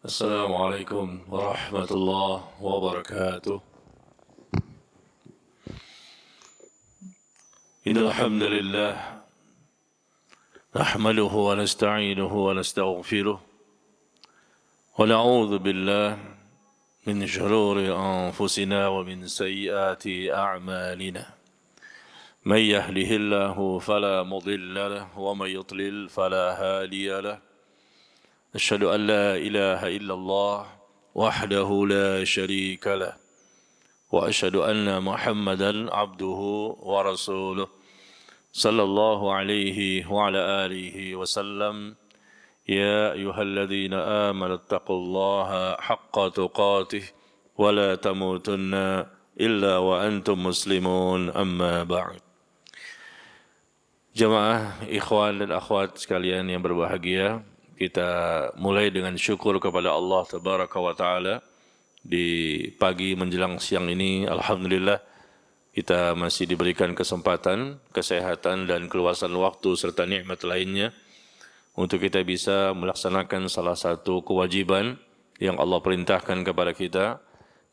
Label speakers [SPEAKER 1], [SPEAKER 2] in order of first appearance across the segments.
[SPEAKER 1] السلام عليكم ورحمة الله وبركاته. إن الحمد لله نحمده ونستعينه ونستغفره ونعوذ بالله من شرور أنفسنا ومن سيئات أعمالنا. من يهده الله فلا مضل له ومن يضلل فلا هادي له. أشهد أن لا إله إلا الله وحده لا شريك له وأشهد أن محمدا عبده ورسوله صلى الله عليه وعلى آله وسلم. يا أيها الذين آمنوا اتقوا الله حق تقاته ولا تموتن إلا وأنتم مسلمون. أما بعد. Jamaah ikhwan dan akhwat sekalian yang berbahagia, kita mulai dengan syukur kepada Allah Tabaraka wa Ta'ala. Di pagi menjelang siang ini, alhamdulillah, kita masih diberikan kesempatan, kesehatan dan keluasan waktu serta nikmat lainnya untuk kita bisa melaksanakan salah satu kewajiban yang Allah perintahkan kepada kita,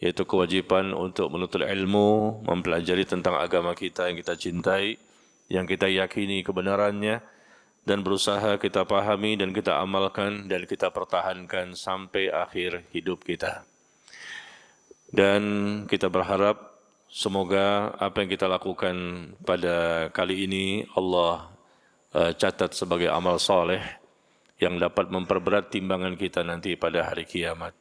[SPEAKER 1] yaitu kewajiban untuk menuntut ilmu, mempelajari tentang agama kita yang kita cintai, yang kita yakini kebenarannya, dan berusaha kita pahami dan kita amalkan dan kita pertahankan sampai akhir hidup kita. Dan kita berharap semoga apa yang kita lakukan pada kali ini Allah catat sebagai amal soleh yang dapat memperberat timbangan kita nanti pada hari kiamat.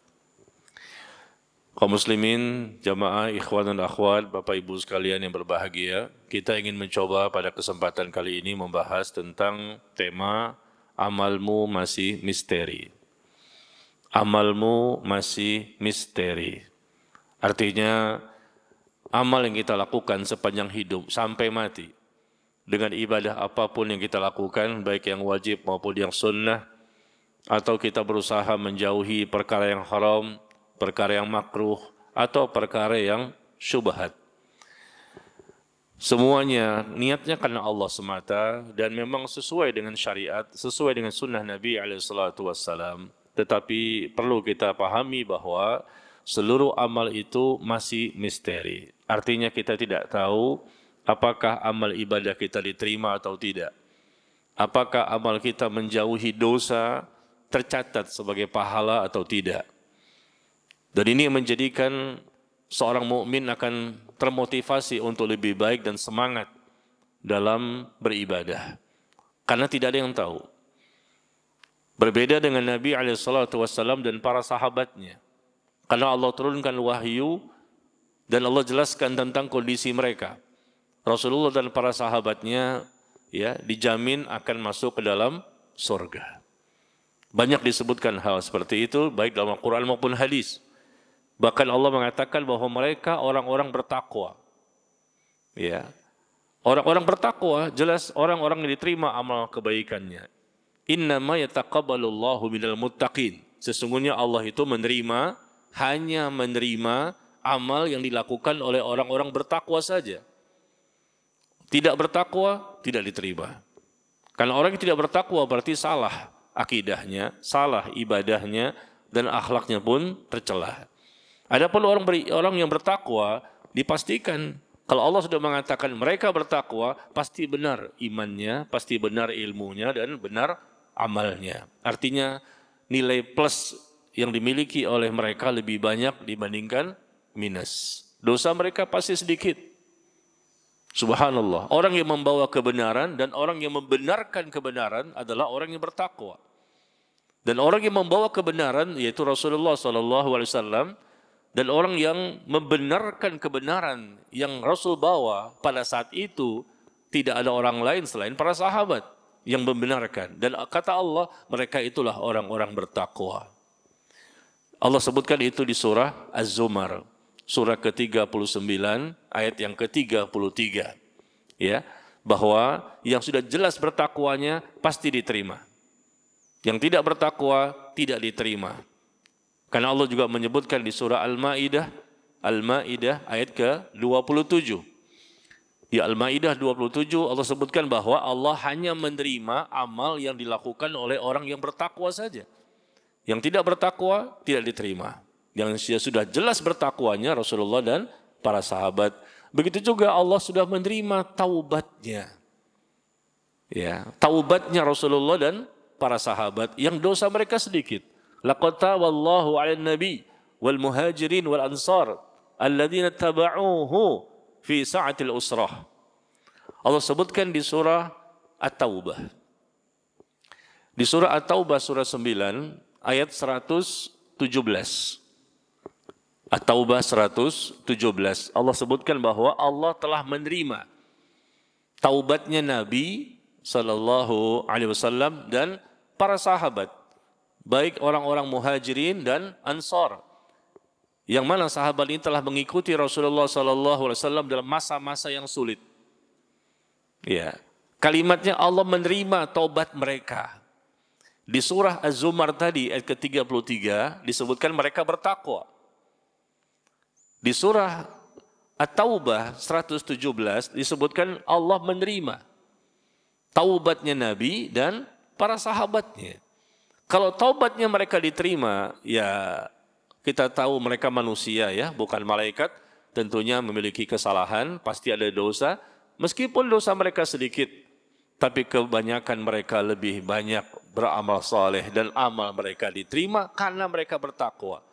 [SPEAKER 1] Kaum muslimin, jamaah, ikhwan dan akhwat, Bapak Ibu sekalian yang berbahagia, kita ingin mencoba pada kesempatan kali ini membahas tentang tema amalmu masih misteri. Amalmu masih misteri. Artinya, amal yang kita lakukan sepanjang hidup sampai mati, dengan ibadah apapun yang kita lakukan, baik yang wajib maupun yang sunnah, atau kita berusaha menjauhi perkara yang haram, perkara yang makruh, atau perkara yang syubhat. Semuanya niatnya karena Allah semata dan memang sesuai dengan syariat, sesuai dengan sunnah Nabi SAW. Tetapi perlu kita pahami bahwa seluruh amal itu masih misteri. Artinya kita tidak tahu apakah amal ibadah kita diterima atau tidak. Apakah amal kita menjauhi dosa tercatat sebagai pahala atau tidak. Dan ini menjadikan seorang mukmin akan termotivasi untuk lebih baik dan semangat dalam beribadah. Karena tidak ada yang tahu. Berbeda dengan Nabi SAW dan para sahabatnya. Karena Allah turunkan wahyu dan Allah jelaskan tentang kondisi mereka. Rasulullah dan para sahabatnya ya dijamin akan masuk ke dalam surga. Banyak disebutkan hal seperti itu baik dalam Al-Quran maupun hadis. Bahkan Allah mengatakan bahwa mereka orang-orang bertakwa. Ya. Orang-orang bertakwa jelas orang-orang yang diterima amal kebaikannya. Innama yataqabbalullahu minal muttaqin. Sesungguhnya Allah itu hanya menerima amal yang dilakukan oleh orang-orang bertakwa saja. Tidak bertakwa tidak diterima. Karena orang yang tidak bertakwa berarti salah akidahnya, salah ibadahnya, dan akhlaknya pun tercelah. Adapun orang yang bertakwa dipastikan kalau Allah sudah mengatakan mereka bertakwa pasti benar imannya, pasti benar ilmunya dan benar amalnya. Artinya nilai plus yang dimiliki oleh mereka lebih banyak dibandingkan minus. Dosa mereka pasti sedikit. Subhanallah. Orang yang membawa kebenaran dan orang yang membenarkan kebenaran adalah orang yang bertakwa. Dan orang yang membawa kebenaran yaitu Rasulullah SAW. Dan orang yang membenarkan kebenaran yang Rasul bawa pada saat itu tidak ada orang lain selain para sahabat yang membenarkan. Dan kata Allah, mereka itulah orang-orang bertakwa. Allah sebutkan itu di surah Az-Zumar, surah ke-39 ayat yang ke-33. Ya, bahwa yang sudah jelas bertakwanya pasti diterima. Yang tidak bertakwa tidak diterima. Karena Allah juga menyebutkan di surah Al-Maidah ayat ke-27. Di Al-Maidah 27 Allah sebutkan bahwa Allah hanya menerima amal yang dilakukan oleh orang yang bertakwa saja. Yang tidak bertakwa tidak diterima. Yang sudah jelas bertakwanya Rasulullah dan para sahabat. Begitu juga Allah sudah menerima taubatnya. Ya, taubatnya Rasulullah dan para sahabat yang dosa mereka sedikit. Laqad tawallahu 'alan nabi wal muhajirin wal ansar alladzina taba'uhu fi sa'atil usrah. Allah sebutkan di surah At-Taubah. Di surah At-Taubah surah 9 ayat 117. At-Taubah 117. Allah sebutkan bahwa Allah telah menerima taubatnya Nabi sallallahu alaihi wasallam dan para sahabat, baik orang-orang muhajirin dan ansar. Yang mana sahabat ini telah mengikuti Rasulullah sallallahu alaihi wasallam dalam masa-masa yang sulit. Ya, kalimatnya Allah menerima taubat mereka. Di surah Az-Zumar tadi ayat ke-33 disebutkan mereka bertakwa. Di surah At-Taubah 117 disebutkan Allah menerima taubatnya Nabi dan para sahabatnya. Kalau taubatnya mereka diterima, ya kita tahu mereka manusia ya, bukan malaikat, tentunya memiliki kesalahan, pasti ada dosa. Meskipun dosa mereka sedikit, tapi kebanyakan mereka lebih banyak beramal saleh dan amal mereka diterima karena mereka bertakwa.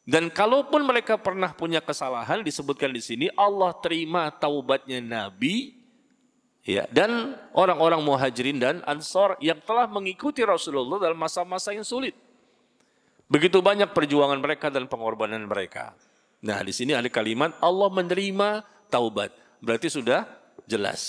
[SPEAKER 1] Dan kalaupun mereka pernah punya kesalahan, disebutkan di sini Allah terima taubatnya Nabi ya, dan orang-orang muhajirin dan ansar yang telah mengikuti Rasulullah dalam masa-masa yang sulit. Begitu banyak perjuangan mereka dan pengorbanan mereka. Nah, di sini ada kalimat Allah menerima taubat. Berarti sudah jelas.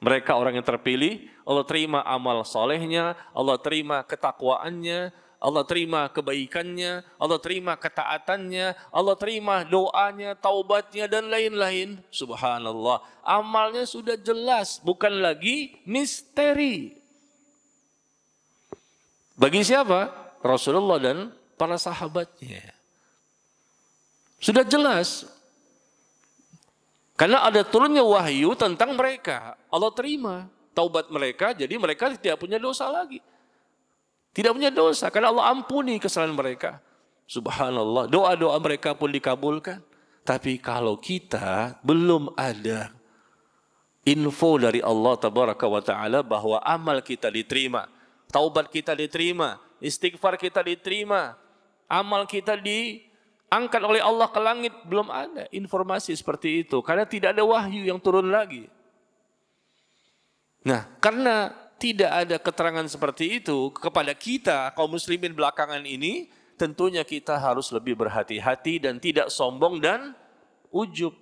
[SPEAKER 1] Mereka orang yang terpilih, Allah terima amal solehnya, Allah terima ketakwaannya, Allah terima kebaikannya, Allah terima ketaatannya, Allah terima doanya, taubatnya, dan lain-lain. Subhanallah, amalnya sudah jelas, bukan lagi misteri. Bagi siapa? Rasulullah dan para sahabatnya. Sudah jelas. Karena ada turunnya wahyu tentang mereka. Allah terima taubat mereka, jadi mereka tidak punya dosa lagi. Tidak punya dosa, karena Allah ampuni kesalahan mereka. Subhanallah, doa-doa mereka pun dikabulkan. Tapi kalau kita belum ada info dari Allah Tabaraka wa Ta'ala bahwa amal kita diterima, taubat kita diterima, istighfar kita diterima, amal kita diangkat oleh Allah ke langit, belum ada informasi seperti itu. Karena tidak ada wahyu yang turun lagi. Nah, karena tidak ada keterangan seperti itu kepada kita, kaum muslimin belakangan ini, tentunya kita harus lebih berhati-hati dan tidak sombong dan ujub.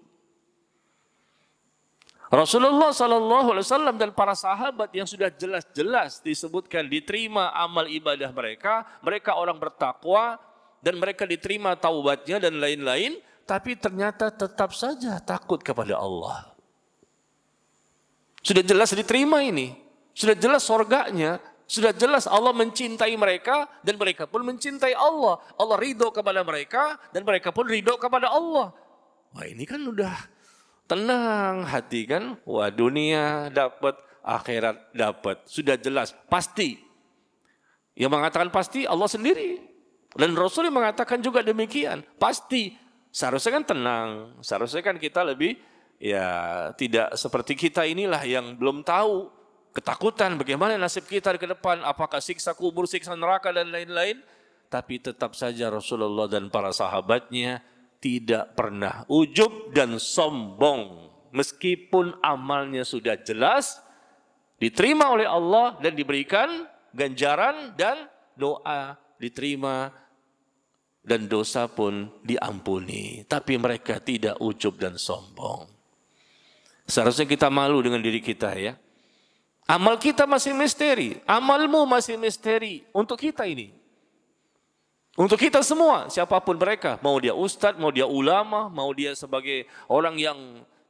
[SPEAKER 1] Rasulullah SAW dan para sahabat yang sudah jelas-jelas disebutkan diterima amal ibadah mereka, mereka orang bertakwa dan mereka diterima taubatnya dan lain-lain, tapi ternyata tetap saja takut kepada Allah. Sudah jelas diterima ini, sudah jelas sorganya, sudah jelas Allah mencintai mereka dan mereka pun mencintai Allah. Allah ridho kepada mereka dan mereka pun ridho kepada Allah. Wah, ini kan udah tenang hati kan. Wah, dunia dapat, akhirat dapat. Sudah jelas, pasti. Yang mengatakan pasti Allah sendiri. Dan Rasul mengatakan juga demikian. Pasti. Seharusnya kan tenang. Seharusnya kan kita lebih, ya tidak seperti kita inilah yang belum tahu. Ketakutan bagaimana nasib kita ke depan. Apakah siksa kubur, siksa neraka dan lain-lain. Tapi tetap saja Rasulullah dan para sahabatnya tidak pernah ujub dan sombong. Meskipun amalnya sudah jelas, diterima oleh Allah dan diberikan ganjaran dan doa diterima dan dosa pun diampuni. Tapi mereka tidak ujub dan sombong. Seharusnya kita malu dengan diri kita ya. Amal kita masih misteri, amalmu masih misteri untuk kita ini. Untuk kita semua, siapapun mereka, mau dia ustadz, mau dia ulama, mau dia sebagai orang yang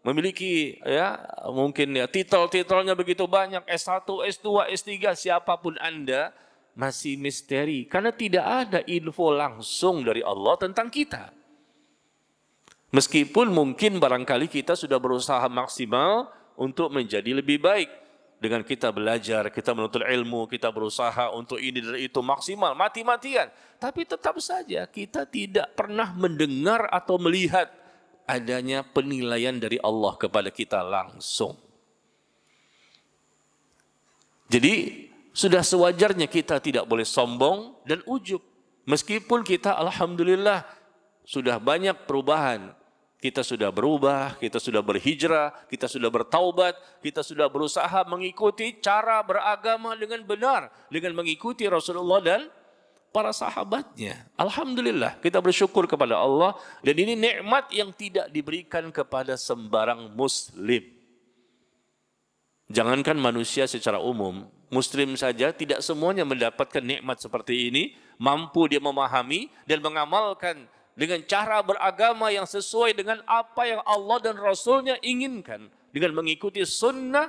[SPEAKER 1] memiliki ya mungkin ya titel-titelnya begitu banyak, S1, S2, S3, siapapun Anda masih misteri karena tidak ada info langsung dari Allah tentang kita. Meskipun mungkin barangkali kita sudah berusaha maksimal untuk menjadi lebih baik. dengan kita belajar, kita menuntut ilmu, kita berusaha untuk ini dan itu maksimal, mati-matian. Tapi tetap saja kita tidak pernah mendengar atau melihat adanya penilaian dari Allah kepada kita langsung. Jadi sudah sewajarnya kita tidak boleh sombong dan ujub. Meskipun kita alhamdulillah sudah banyak perubahan. Kita sudah berubah, kita sudah berhijrah, kita sudah bertaubat, kita sudah berusaha mengikuti cara beragama dengan benar, dengan mengikuti Rasulullah dan para sahabatnya. Alhamdulillah, kita bersyukur kepada Allah, dan ini nikmat yang tidak diberikan kepada sembarang muslim. Jangankan manusia secara umum, muslim saja tidak semuanya mendapatkan nikmat seperti ini, mampu dia memahami dan mengamalkan dengan cara beragama yang sesuai dengan apa yang Allah dan Rasulnya inginkan. Dengan mengikuti sunnah,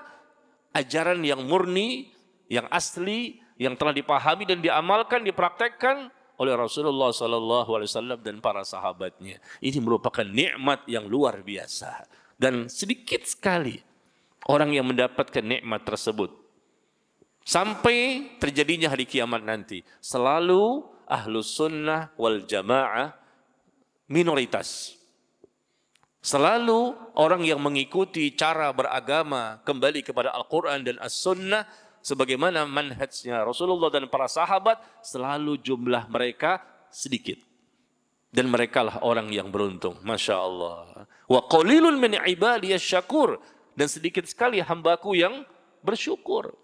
[SPEAKER 1] ajaran yang murni, yang asli, yang telah dipahami dan diamalkan, dipraktekkan oleh Rasulullah SAW dan para sahabatnya. Ini merupakan nikmat yang luar biasa. Dan sedikit sekali orang yang mendapatkan nikmat tersebut. Sampai terjadinya hari kiamat nanti. Selalu ahlus sunnah wal jamaah minoritas. Selalu orang yang mengikuti cara beragama kembali kepada Al-Quran dan As-Sunnah sebagaimana manhajnya Rasulullah dan para sahabat, selalu jumlah mereka sedikit. Dan merekalah orang yang beruntung. Masya Allah. Wa qalilun min ibadiyas syakur. Dan sedikit sekali hambaku yang bersyukur.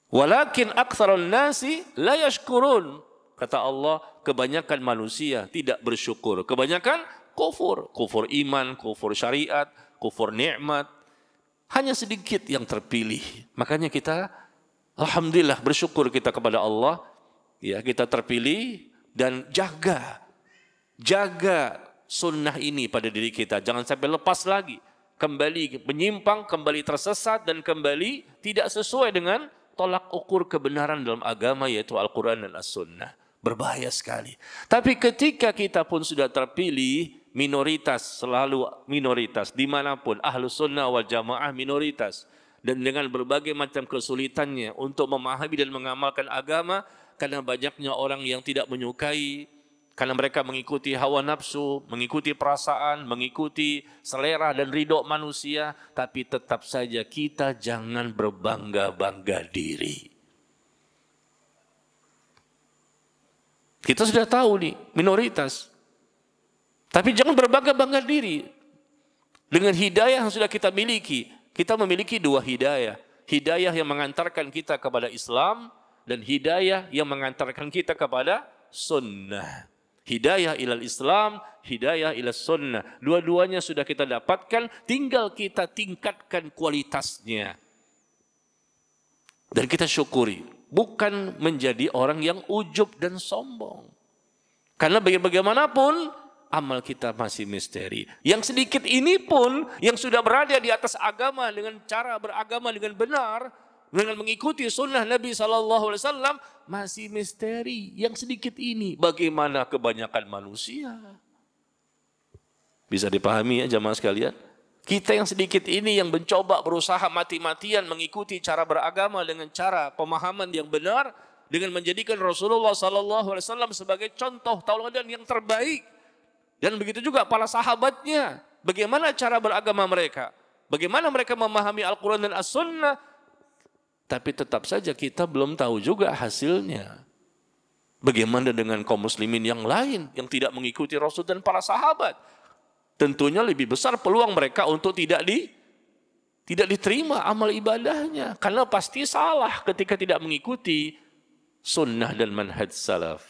[SPEAKER 1] Walakin aktsarun nasi la yashkurun. Kata Allah, kebanyakan manusia tidak bersyukur. Kebanyakan kufur. Kufur iman, kufur syariat, kufur nikmat. Hanya sedikit yang terpilih. Makanya kita, alhamdulillah, bersyukur kita kepada Allah. Ya, kita terpilih dan jaga sunnah ini pada diri kita. Jangan sampai lepas lagi. Kembali menyimpang, kembali tersesat, dan kembali tidak sesuai dengan tolak ukur kebenaran dalam agama, yaitu Al-Quran dan As-Sunnah. Berbahaya sekali. Tapi ketika kita pun sudah terpilih, minoritas, selalu minoritas, dimanapun, ahlus sunnah wal jamaah minoritas. Dan dengan berbagai macam kesulitannya untuk memahami dan mengamalkan agama, karena banyaknya orang yang tidak menyukai, karena mereka mengikuti hawa nafsu, mengikuti perasaan, mengikuti selera dan ridho manusia, tapi tetap saja kita jangan berbangga-bangga diri. Kita sudah tahu nih, minoritas. Tapi jangan berbangga-bangga diri. Dengan hidayah yang sudah kita miliki. Kita memiliki dua hidayah. Hidayah yang mengantarkan kita kepada Islam, dan hidayah yang mengantarkan kita kepada sunnah. Hidayah ilal Islam, hidayah ilal sunnah. Dua-duanya sudah kita dapatkan, tinggal kita tingkatkan kualitasnya. Dan kita syukuri. Bukan menjadi orang yang ujub dan sombong. Karena bagaimanapun, amal kita masih misteri. Yang sedikit ini pun, yang sudah berada di atas agama, dengan cara beragama dengan benar, dengan mengikuti sunnah Nabi SAW, masih misteri. Yang sedikit ini, bagaimana kebanyakan manusia? Bisa dipahami ya jamaah sekalian? Kita yang sedikit ini yang mencoba berusaha mati-matian mengikuti cara beragama dengan cara pemahaman yang benar, dengan menjadikan Rasulullah SAW sebagai contoh tauladan yang terbaik, dan begitu juga para sahabatnya. Bagaimana cara beragama mereka? Bagaimana mereka memahami Al-Quran dan As-Sunnah? Tapi tetap saja kita belum tahu juga hasilnya. Bagaimana dengan kaum muslimin yang lain yang tidak mengikuti Rasul dan para sahabat? Tentunya lebih besar peluang mereka untuk tidak diterima amal ibadahnya. Karena pasti salah ketika tidak mengikuti sunnah dan manhaj salaf.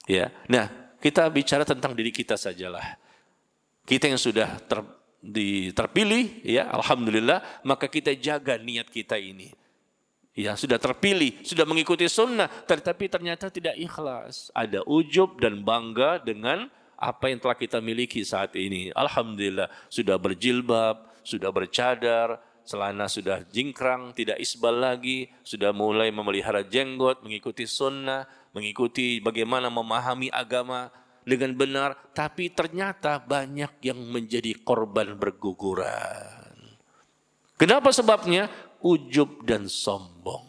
[SPEAKER 1] Ya, nah kita bicara tentang diri kita sajalah. Kita yang sudah terpilih, ya alhamdulillah, maka kita jaga niat kita ini. Ya sudah terpilih, sudah mengikuti sunnah, tetapi ternyata tidak ikhlas. Ada ujub dan bangga dengan apa yang telah kita miliki saat ini. Alhamdulillah, sudah berjilbab, sudah bercadar, celana sudah jingkrang, tidak isbal lagi, sudah mulai memelihara jenggot, mengikuti sunnah, mengikuti bagaimana memahami agama dengan benar, tapi ternyata banyak yang menjadi korban berguguran. Kenapa sebabnya? Ujub dan sombong.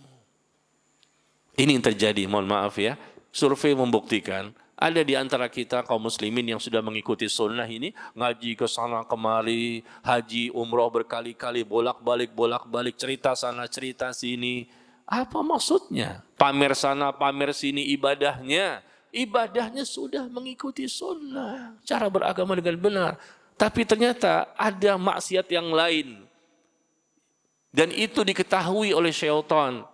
[SPEAKER 1] Ini yang terjadi, mohon maaf ya. Survei membuktikan ada di antara kita kaum muslimin yang sudah mengikuti sunnah ini, ngaji ke sana kemari, haji, umroh berkali-kali, bolak-balik, cerita sana, cerita sini. Apa maksudnya? Pamer sana, pamer sini ibadahnya. Ibadahnya sudah mengikuti sunnah, cara beragama dengan benar. Tapi ternyata ada maksiat yang lain. Dan itu diketahui oleh syaitan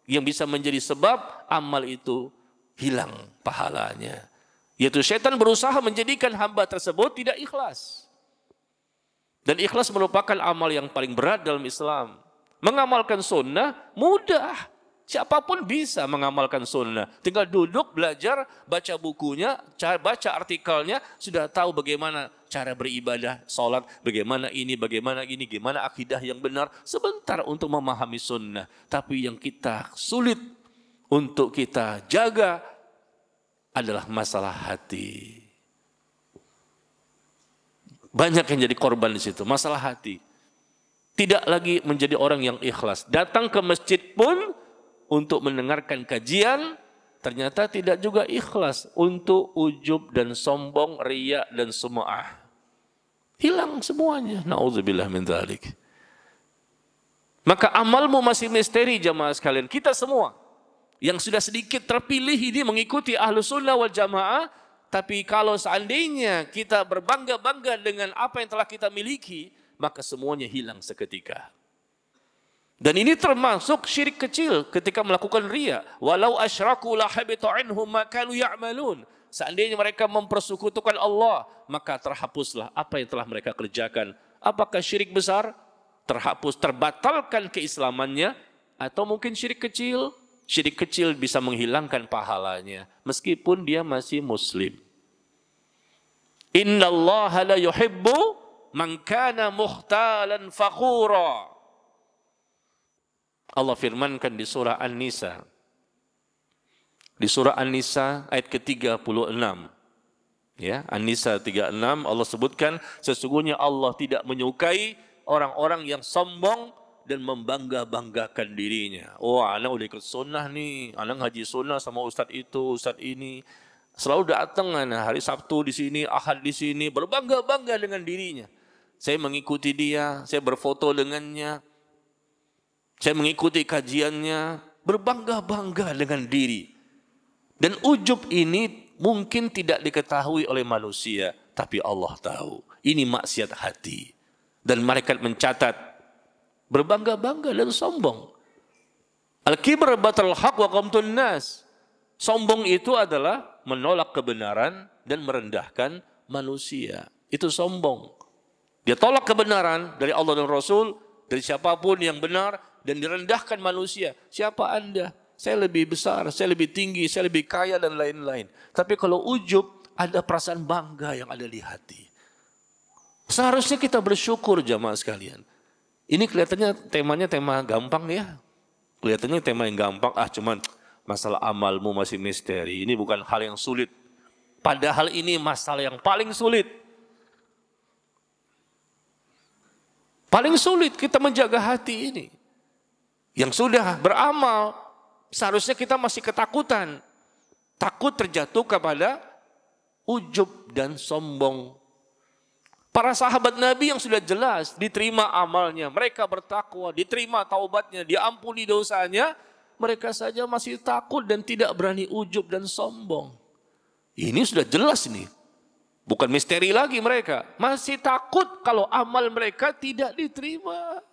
[SPEAKER 1] yang bisa menjadi sebab amal itu hilang pahalanya. Yaitu syaitan berusaha menjadikan hamba tersebut tidak ikhlas. Dan ikhlas merupakan amal yang paling berat dalam Islam. Mengamalkan sunnah mudah. Siapapun bisa mengamalkan sunnah. Tinggal duduk, belajar, baca bukunya, baca artikelnya, sudah tahu bagaimana cara beribadah, sholat, bagaimana ini, gimana akidah yang benar. Sebentar untuk memahami sunnah. Tapi yang kita sulit untuk kita jaga adalah masalah hati. Banyak yang jadi korban di situ, masalah hati. Tidak lagi menjadi orang yang ikhlas. Datang ke masjid pun untuk mendengarkan kajian, ternyata tidak juga ikhlas. Untuk ujub dan sombong, riya dan sum'ah. Hilang semuanya. Na'udzubillah min dzalik. Maka amalmu masih misteri jamaah sekalian. Kita semua yang sudah sedikit terpilih ini mengikuti Ahlus Sunnah wal Jamaah. Tapi kalau seandainya kita berbangga-bangga dengan apa yang telah kita miliki, maka semuanya hilang seketika. Dan ini termasuk syirik kecil ketika melakukan riya. Walau asyraku la habita anhum ma kanu ya'malun. Seandainya mereka mempersekutukan Allah, maka terhapuslah apa yang telah mereka kerjakan. Apakah syirik besar? Terhapus, terbatalkan keislamannya, atau mungkin syirik kecil? Syirik kecil bisa menghilangkan pahalanya meskipun dia masih muslim. Innallaha la yuhibbu man kana mukhtalan fakhura. Allah firmankan di surah An-Nisa. Di surah An-Nisa ayat ke-36. Ya, An-Nisa 36 Allah sebutkan sesungguhnya Allah tidak menyukai orang-orang yang sombong dan membangga-banggakan dirinya. Oh, anak udah ikut sunnah nih, anak ngaji sunnah sama ustadz itu, ustadz ini. Selalu datang anak hari Sabtu di sini, Ahad di sini, berbangga-bangga dengan dirinya. Saya mengikuti dia, saya berfoto dengannya. Saya mengikuti kajiannya, berbangga-bangga dengan diri. Dan ujub ini mungkin tidak diketahui oleh manusia, tapi Allah tahu. Ini maksiat hati. Dan malaikat mencatat, berbangga-bangga dan sombong. Al-kibr batal haq wa qamtun nas. Sombong itu adalah menolak kebenaran dan merendahkan manusia. Itu sombong. Dia tolak kebenaran dari Allah dan Rasul, dari siapapun yang benar, dan direndahkan manusia. Siapa Anda? Saya lebih besar, saya lebih tinggi, saya lebih kaya dan lain-lain. Tapi kalau ujub, ada perasaan bangga yang ada di hati. Seharusnya kita bersyukur jamaah sekalian. Ini kelihatannya temanya tema gampang ya. Kelihatannya tema yang gampang, cuman masalah amalmu masih misteri. Ini bukan hal yang sulit. Padahal ini masalah yang paling sulit. Paling sulit kita menjaga hati ini. Yang sudah beramal, seharusnya kita masih ketakutan. Takut terjatuh kepada ujub dan sombong. Para sahabat Nabi yang sudah jelas diterima amalnya, mereka bertakwa, diterima taubatnya, diampuni dosanya, mereka saja masih takut dan tidak berani ujub dan sombong. Ini sudah jelas nih. Bukan misteri lagi mereka. Masih takut kalau amal mereka tidak diterima.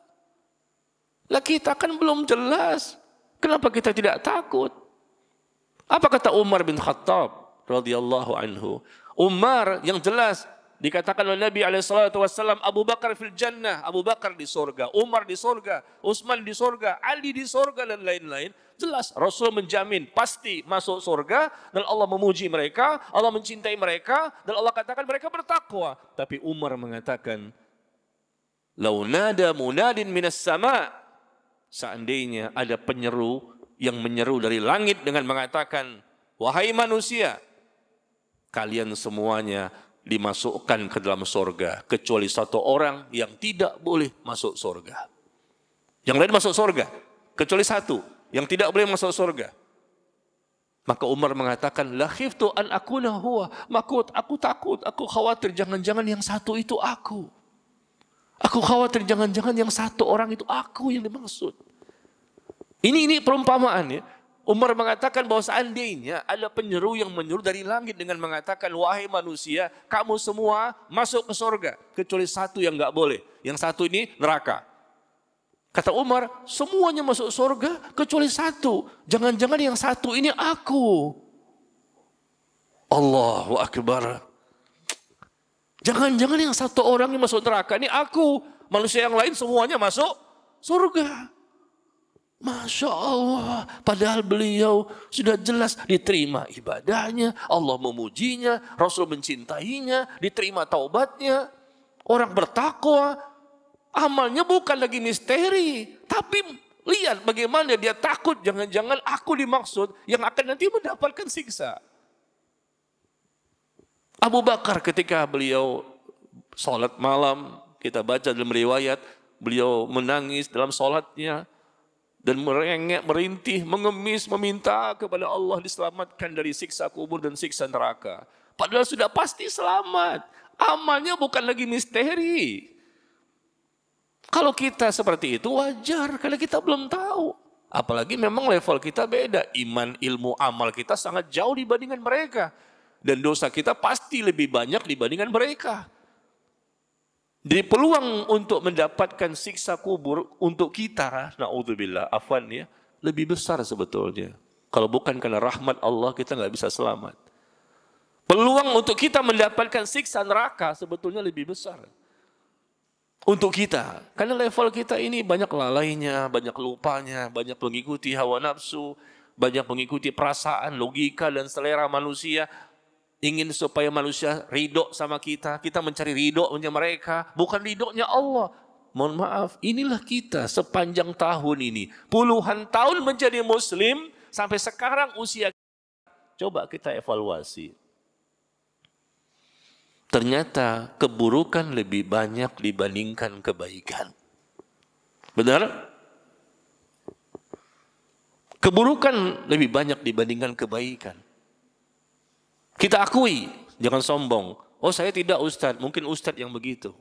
[SPEAKER 1] Lah kita kan belum jelas. Kenapa kita tidak takut? Apa kata Umar bin Khattab radhiyallahu anhu? Umar yang jelas dikatakan oleh Nabi SAW, Abu Bakar fil jannah, Abu Bakar di surga, Umar di surga, Utsman di surga, Ali di surga dan lain-lain. Jelas Rasul menjamin pasti masuk surga dan Allah memuji mereka, Allah mencintai mereka dan Allah katakan mereka bertakwa. Tapi Umar mengatakan, "Lau nada munadin minas sama'." Seandainya ada penyeru yang menyeru dari langit dengan mengatakan, "Wahai manusia, kalian semuanya dimasukkan ke dalam surga kecuali satu orang yang tidak boleh masuk surga." Yang lain masuk surga. Kecuali satu yang tidak boleh masuk surga. Maka Umar mengatakan, la khiftu an akuna huwa. Aku takut, aku khawatir jangan-jangan yang satu itu aku. Aku khawatir jangan-jangan yang satu orang itu aku yang dimaksud. Ini perumpamaan ya. Umar mengatakan bahwa seandainya ada penyeru yang menyuruh dari langit dengan mengatakan, wahai manusia, kamu semua masuk ke surga. Kecuali satu yang enggak boleh. Yang satu ini neraka. Kata Umar, semuanya masuk surga kecuali satu. Jangan-jangan yang satu ini aku. Allahu Akbar. Jangan-jangan yang satu orang yang masuk neraka ini aku. Manusia yang lain semuanya masuk surga. Masya Allah, padahal beliau sudah jelas diterima ibadahnya, Allah memujinya, Rasul mencintainya, diterima taubatnya, orang bertakwa, amalnya bukan lagi misteri, tapi lihat bagaimana dia takut jangan-jangan aku dimaksud yang akan nanti mendapatkan siksa. Abu Bakar ketika beliau sholat malam, kita baca dalam riwayat, beliau menangis dalam sholatnya, dan merengek, merintih, mengemis, meminta kepada Allah diselamatkan dari siksa kubur dan siksa neraka. Padahal sudah pasti selamat. Amalnya bukan lagi misteri. Kalau kita seperti itu wajar, karena kita belum tahu. Apalagi memang level kita beda. Iman, ilmu, amal kita sangat jauh dibandingkan mereka. Dan dosa kita pasti lebih banyak dibandingkan mereka. Jadi peluang untuk mendapatkan siksa kubur untuk kita, na'udzubillah, afwan ya, lebih besar sebetulnya. Kalau bukan karena rahmat Allah, kita nggak bisa selamat. Peluang untuk kita mendapatkan siksa neraka sebetulnya lebih besar. Untuk kita, karena level kita ini banyak lalainya, banyak lupanya, banyak mengikuti hawa nafsu, banyak mengikuti perasaan, logika dan selera manusia. Ingin supaya manusia ridho sama kita, kita mencari ridhonya mereka, bukan ridhonya Allah. Mohon maaf, inilah kita sepanjang tahun ini, puluhan tahun menjadi muslim, sampai sekarang usia kita. Coba kita evaluasi. Ternyata keburukan lebih banyak dibandingkan kebaikan. Benar? Keburukan lebih banyak dibandingkan kebaikan. Kita akui, jangan sombong. Oh saya tidak ustadz, mungkin ustadz yang begitu.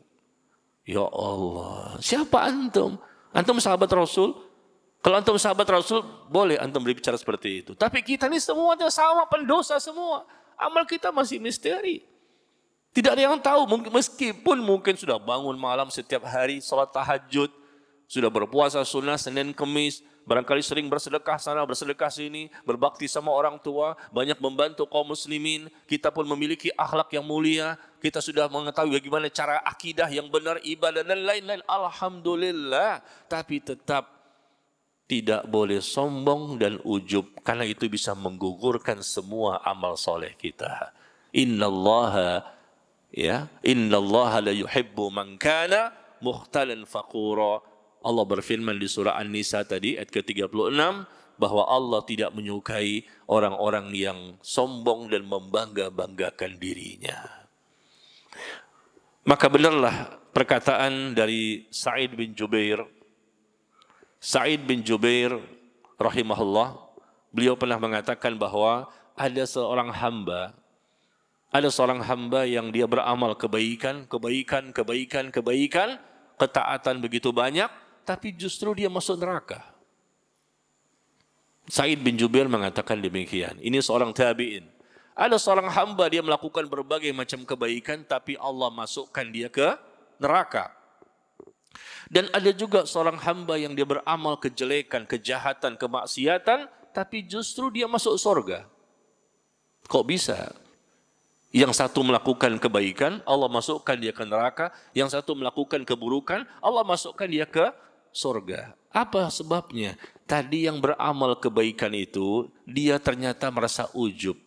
[SPEAKER 1] Ya Allah, siapa antum? Antum sahabat Rasul? Kalau antum sahabat Rasul, boleh antum berbicara seperti itu. Tapi kita ini semuanya sama, pendosa semua. Amal kita masih misteri. Tidak ada yang tahu, meskipun mungkin sudah bangun malam setiap hari, salat tahajud, sudah berpuasa sunnah Senin Kemis, barangkali sering bersedekah sana, bersedekah sini, berbakti sama orang tua, banyak membantu kaum muslimin. Kita pun memiliki akhlak yang mulia. Kita sudah mengetahui bagaimana cara akidah yang benar, ibadah dan lain-lain. Alhamdulillah. Tapi tetap tidak boleh sombong dan ujub. Karena itu bisa menggugurkan semua amal soleh kita. Innallaha la yuhibbu man kana mukhtalan faqura. Allah berfirman di surah An-Nisa tadi ayat ke-36 bahwa Allah tidak menyukai orang-orang yang sombong dan membangga-banggakan dirinya. Maka benarlah perkataan dari Sa'id bin Jubair. Sa'id bin Jubair rahimahullah, beliau pernah mengatakan bahwa ada seorang hamba yang dia beramal kebaikan, ketaatan begitu banyak, tapi justru dia masuk neraka. Sa'id bin Jubair mengatakan demikian. Ini seorang tabi'in. Ada seorang hamba dia melakukan berbagai macam kebaikan, tapi Allah masukkan dia ke neraka. Dan ada juga seorang hamba yang dia beramal kejelekan, kejahatan, kemaksiatan, tapi justru dia masuk surga. Kok bisa? Yang satu melakukan kebaikan, Allah masukkan dia ke neraka. Yang satu melakukan keburukan, Allah masukkan dia ke surga. Apa sebabnya? Tadi yang beramal kebaikan itu, dia ternyata merasa ujub.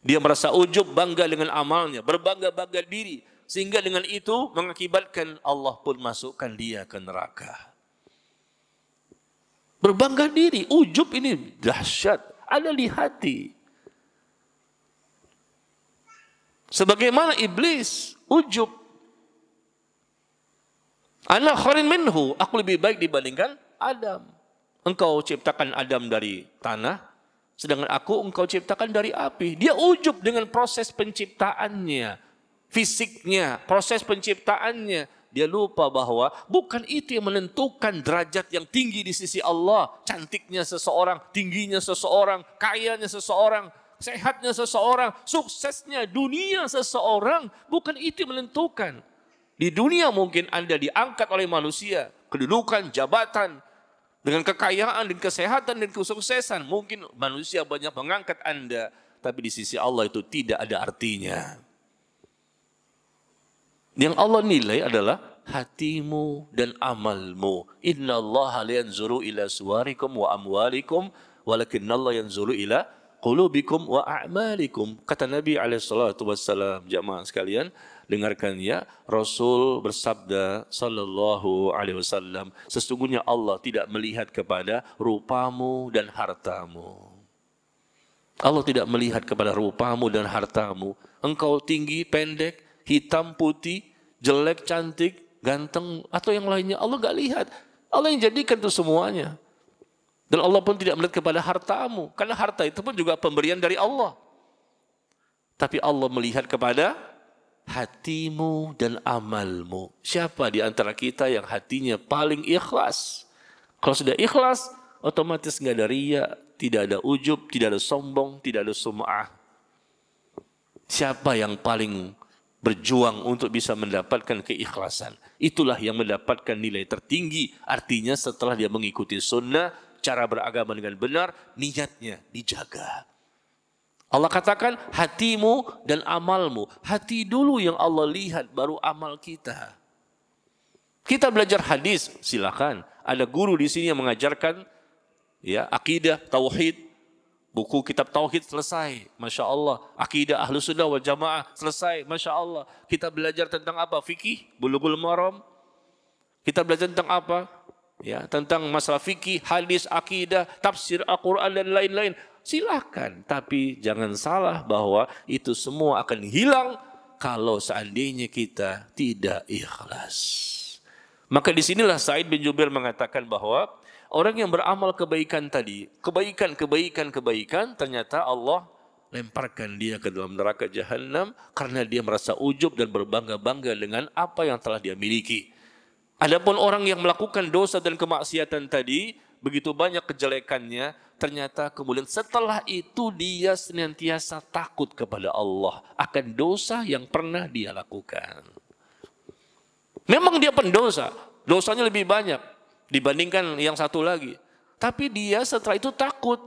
[SPEAKER 1] Dia merasa ujub, bangga dengan amalnya, berbangga-bangga diri. Sehingga dengan itu mengakibatkan Allah pun masukkan dia ke neraka. Berbangga diri, ujub ini dahsyat, ada di hati. Sebagaimana iblis, ujub. Ana khairin minhu, aku lebih baik dibandingkan Adam. Engkau ciptakan Adam dari tanah, sedangkan aku engkau ciptakan dari api. Dia ujub dengan proses penciptaannya, fisiknya, proses penciptaannya. Dia lupa bahwa bukan itu yang menentukan derajat yang tinggi di sisi Allah. Cantiknya seseorang, tingginya seseorang, kayanya seseorang, sehatnya seseorang, suksesnya dunia seseorang. Bukan itu yang menentukan. Di dunia mungkin Anda diangkat oleh manusia, kedudukan, jabatan, dengan kekayaan dan kesehatan dan kesuksesan. Mungkin manusia banyak mengangkat Anda, tapi di sisi Allah itu tidak ada artinya. Yang Allah nilai adalah hatimu dan amalmu. Inna Allah la yanzuru ila suwarikum wa amwalikum, walakinna Allah yanzuru ila qulubikum wa a'malikum. Kata Nabi SAW, jamaah sekalian, dengarkan ya, Rasul bersabda sallallahu alaihi wasallam, sesungguhnya Allah tidak melihat kepada rupamu dan hartamu. Allah tidak melihat kepada rupamu dan hartamu. Engkau tinggi, pendek, hitam, putih, jelek, cantik, ganteng, atau yang lainnya. Allah enggak lihat. Allah yang jadikan itu semuanya. Dan Allah pun tidak melihat kepada hartamu. Karena harta itu pun juga pemberian dari Allah. Tapi Allah melihat kepada hatimu dan amalmu. Siapa di antara kita yang hatinya paling ikhlas? Kalau sudah ikhlas, otomatis nggak ada riya, tidak ada ujub, tidak ada sombong, tidak ada sum'ah. Siapa yang paling berjuang untuk bisa mendapatkan keikhlasan? Itulah yang mendapatkan nilai tertinggi. Artinya setelah dia mengikuti sunnah, cara beragama dengan benar, niatnya dijaga. Allah katakan hatimu dan amalmu. Hati dulu yang Allah lihat, baru amal kita. Kita belajar hadis, silakan. Ada guru di sini yang mengajarkan ya akidah, tauhid. Buku kitab tauhid selesai, Masya Allah. Akidah Ahlus Sunnah wal Jamaah selesai, Masya Allah. Kita belajar tentang apa? Fikih, Bulughul Maram. Kita belajar tentang apa? Ya, tentang masalah fikih, hadis, akidah, tafsir Al-Quran dan lain-lain. Silakan, tapi jangan salah bahwa itu semua akan hilang kalau seandainya kita tidak ikhlas. Maka disinilah Sa'id bin Jubair mengatakan bahwa orang yang beramal kebaikan tadi, kebaikan, ternyata Allah lemparkan dia ke dalam neraka jahanam karena dia merasa ujub dan berbangga-bangga dengan apa yang telah dia miliki. Adapun orang yang melakukan dosa dan kemaksiatan tadi, begitu banyak kejelekannya, ternyata kemudian setelah itu dia senantiasa takut kepada Allah akan dosa yang pernah dia lakukan. Memang dia pendosa, dosanya lebih banyak dibandingkan yang satu lagi. Tapi dia setelah itu takut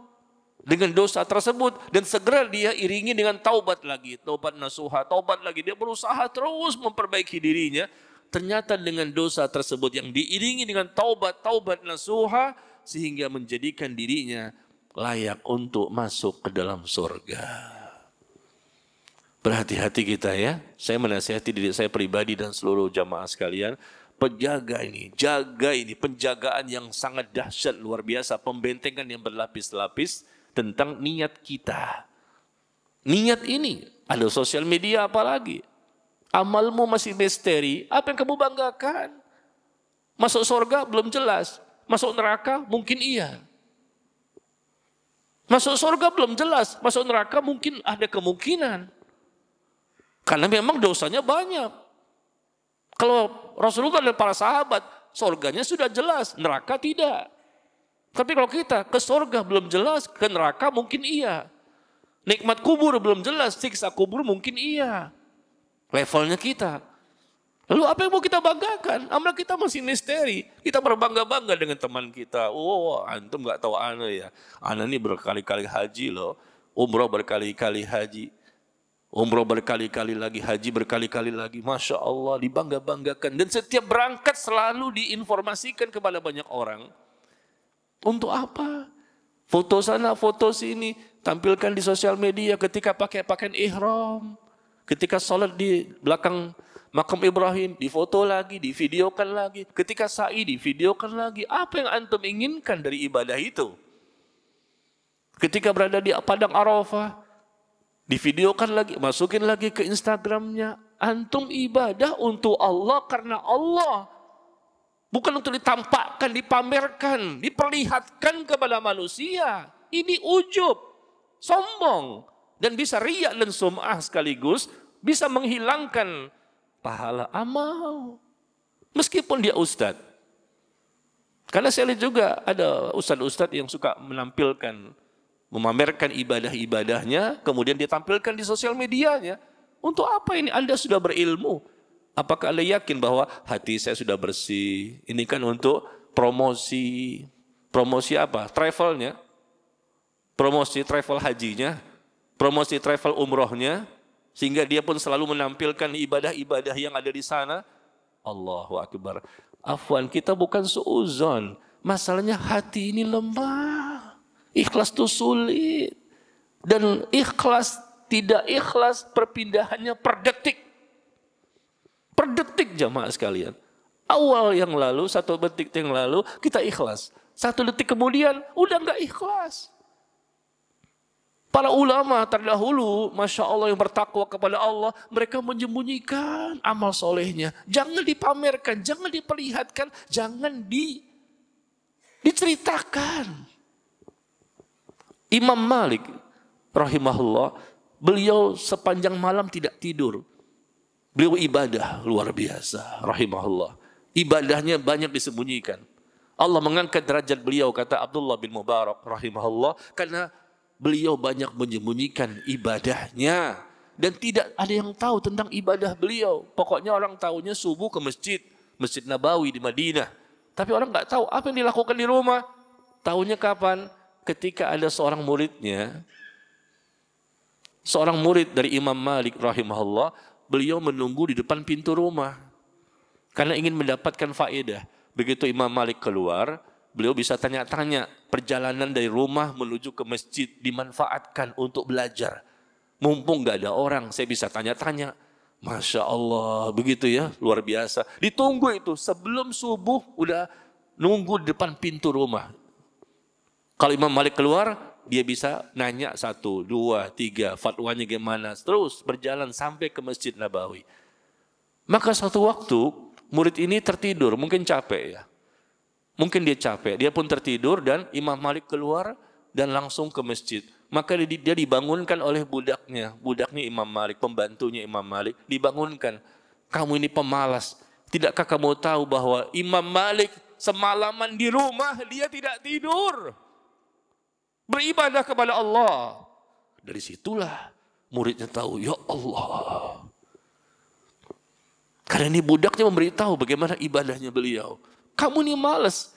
[SPEAKER 1] dengan dosa tersebut dan segera dia iringi dengan taubat lagi, taubat nasuha, taubat lagi. Dia berusaha terus memperbaiki dirinya. Ternyata dengan dosa tersebut yang diiringi dengan taubat nasuha, sehingga menjadikan dirinya layak untuk masuk ke dalam surga. Berhati-hati kita ya. Saya menasihati diri saya pribadi dan seluruh jamaah sekalian. Jaga ini penjagaan yang sangat dahsyat, luar biasa. Pembentengan yang berlapis-lapis tentang niat kita. Niat ini, ada sosial media apalagi. Amalmu masih misteri, apa yang kamu banggakan? Masuk surga belum jelas. Masuk neraka mungkin iya. Masuk surga belum jelas. Masuk neraka mungkin ada kemungkinan. Karena memang dosanya banyak. Kalau Rasulullah dan para sahabat, surganya sudah jelas, neraka tidak. Tapi kalau kita ke surga belum jelas, ke neraka mungkin iya. Nikmat kubur belum jelas, siksa kubur mungkin iya. Levelnya kita. Lalu apa yang mau kita banggakan? Amal kita masih misteri. Kita berbangga-bangga dengan teman kita. Oh, antum nggak tahu ana ya. Ana ini berkali-kali haji loh. Umroh berkali-kali haji. Umroh berkali-kali lagi, haji berkali-kali lagi. Masya Allah, dibangga-banggakan. Dan setiap berangkat selalu diinformasikan kepada banyak orang. Untuk apa? Foto sana, foto sini. Tampilkan di sosial media ketika pakai pakaian ihram. Ketika sholat di belakang makam Ibrahim, difoto lagi, divideokan lagi. Ketika sa'i, divideokan lagi. Apa yang antum inginkan dari ibadah itu? Ketika berada di padang Arafah, divideokan lagi, masukin lagi ke Instagramnya. Antum ibadah untuk Allah karena Allah Bukan untuk ditampakkan, dipamerkan, diperlihatkan kepada manusia. Ini ujub, sombong. Dan bisa riya dan sum'ah sekaligus bisa menghilangkan pahala amal. Meskipun dia ustadz. Karena saya lihat juga ada ustadz-ustadz yang suka menampilkan, memamerkan ibadah-ibadahnya, kemudian ditampilkan di sosial medianya. Untuk apa ini? Anda sudah berilmu. Apakah Anda yakin bahwa hati saya sudah bersih? Ini kan untuk promosi. Promosi apa? Travelnya. Promosi travel hajinya. Promosi travel umrohnya. Sehingga dia pun selalu menampilkan ibadah-ibadah yang ada di sana. Allahu Akbar. Afwan, kita bukan suuzon. Masalahnya hati ini lemah. Ikhlas itu sulit. Dan ikhlas, tidak ikhlas perpindahannya per detik. Per detik jamaah sekalian. Awal yang lalu, 1 detik yang lalu kita ikhlas. 1 detik kemudian udah nggak ikhlas. Para ulama terdahulu, Masya Allah yang bertakwa kepada Allah, mereka menyembunyikan amal solehnya. Jangan dipamerkan, jangan diperlihatkan, jangan diceritakan. Imam Malik rahimahullah, beliau sepanjang malam tidak tidur. Beliau ibadah luar biasa rahimahullah. Ibadahnya banyak disembunyikan. Allah mengangkat derajat beliau, kata Abdullah bin Mubarak rahimahullah, karena beliau banyak menyembunyikan ibadahnya. Dan tidak ada yang tahu tentang ibadah beliau. Pokoknya orang tahunya subuh ke masjid. Masjid Nabawi di Madinah. Tapi orang nggak tahu apa yang dilakukan di rumah. Tahunya kapan? Ketika ada seorang muridnya. Seorang murid dari Imam Malik rahimahullah. Beliau menunggu di depan pintu rumah. Karena ingin mendapatkan faedah. Begitu Imam Malik keluar, beliau bisa tanya-tanya, perjalanan dari rumah menuju ke masjid dimanfaatkan untuk belajar. Mumpung gak ada orang, saya bisa tanya-tanya. Masya Allah, begitu ya, luar biasa. Ditunggu itu, sebelum subuh udah nunggu di depan pintu rumah. Kalau Imam Malik keluar, dia bisa nanya 1, 2, 3, fatwanya gimana. Terus berjalan sampai ke Masjid Nabawi. Maka suatu waktu, murid ini tertidur, mungkin capek ya. Mungkin dia capek, dia pun tertidur dan Imam Malik keluar dan langsung ke masjid. Maka dia dibangunkan oleh budaknya Imam Malik, pembantunya Imam Malik, dibangunkan. Kamu ini pemalas, tidakkah kamu tahu bahwa Imam Malik semalaman di rumah dia tidak tidur, beribadah kepada Allah. Dari situlah muridnya tahu, ya Allah. Karena ini budaknya memberitahu bagaimana ibadahnya beliau. Kamu ini malas,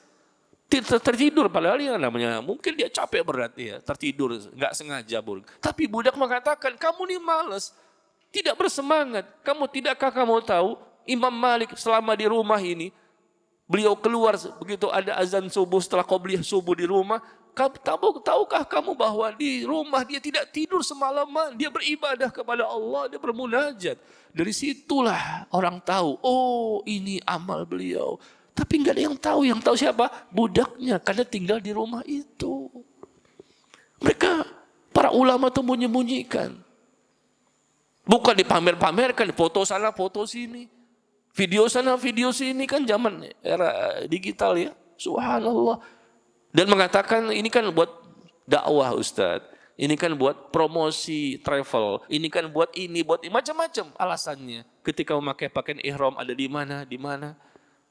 [SPEAKER 1] tertidur padahal yang namanya mungkin dia capek berarti ya, tertidur nggak sengaja buruk. Tapi budak mengatakan kamu ini malas, tidak bersemangat. Tidakkah kamu tahu Imam Malik selama di rumah ini, beliau keluar begitu ada azan subuh, setelah qobliyah subuh di rumah. Tahukah kamu bahwa di rumah dia tidak tidur semalaman, dia beribadah kepada Allah, dia bermunajat. Dari situlah orang tahu, oh ini amal beliau. Tapi nggak ada yang tahu siapa? Budaknya, karena tinggal di rumah itu. Mereka, para ulama itu menyembunyikan. Bukan dipamer-pamerkan, foto sana, foto sini. Video sana, video sini, kan zaman era digital ya. Subhanallah. Dan mengatakan ini kan buat dakwah Ustadz. Ini kan buat promosi travel. Ini kan buat ini, macam-macam alasannya. Ketika memakai pakaian ihram ada di mana.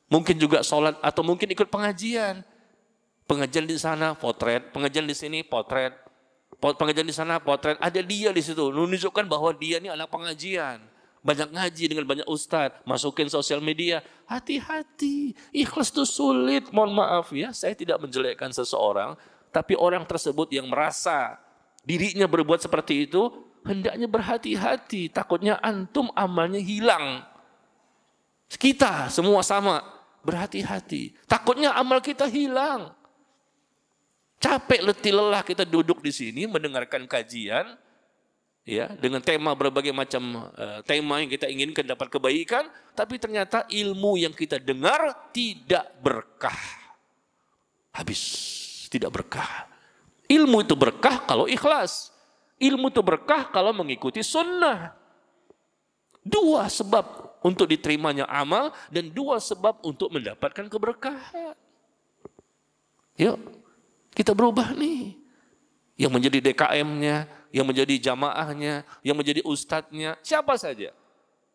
[SPEAKER 1] Mungkin juga sholat atau mungkin ikut pengajian. Pengajian di sana potret, pengajian di sini potret. Pengajian di sana potret, ada dia di situ. Menunjukkan bahwa dia ini anak pengajian. Banyak ngaji dengan banyak ustadz, masukin sosial media. Hati-hati, ikhlas itu sulit. Mohon maaf ya, saya tidak menjelekkan seseorang. Tapi orang tersebut yang merasa dirinya berbuat seperti itu, hendaknya berhati-hati. Takutnya antum amalnya hilang. Kita semua sama. Berhati-hati. Takutnya amal kita hilang. Capek, letih, lelah kita duduk di sini mendengarkan kajian ya dengan tema berbagai macam tema yang kita inginkan dapat kebaikan, tapi ternyata ilmu yang kita dengar tidak berkah. Habis, tidak berkah. Ilmu itu berkah kalau ikhlas. Ilmu itu berkah kalau mengikuti sunnah. 2 sebab untuk diterimanya amal, dan 2 sebab untuk mendapatkan keberkahan. Yuk, kita berubah nih. Yang menjadi DKM-nya, yang menjadi jamaahnya, yang menjadi ustadznya, siapa saja.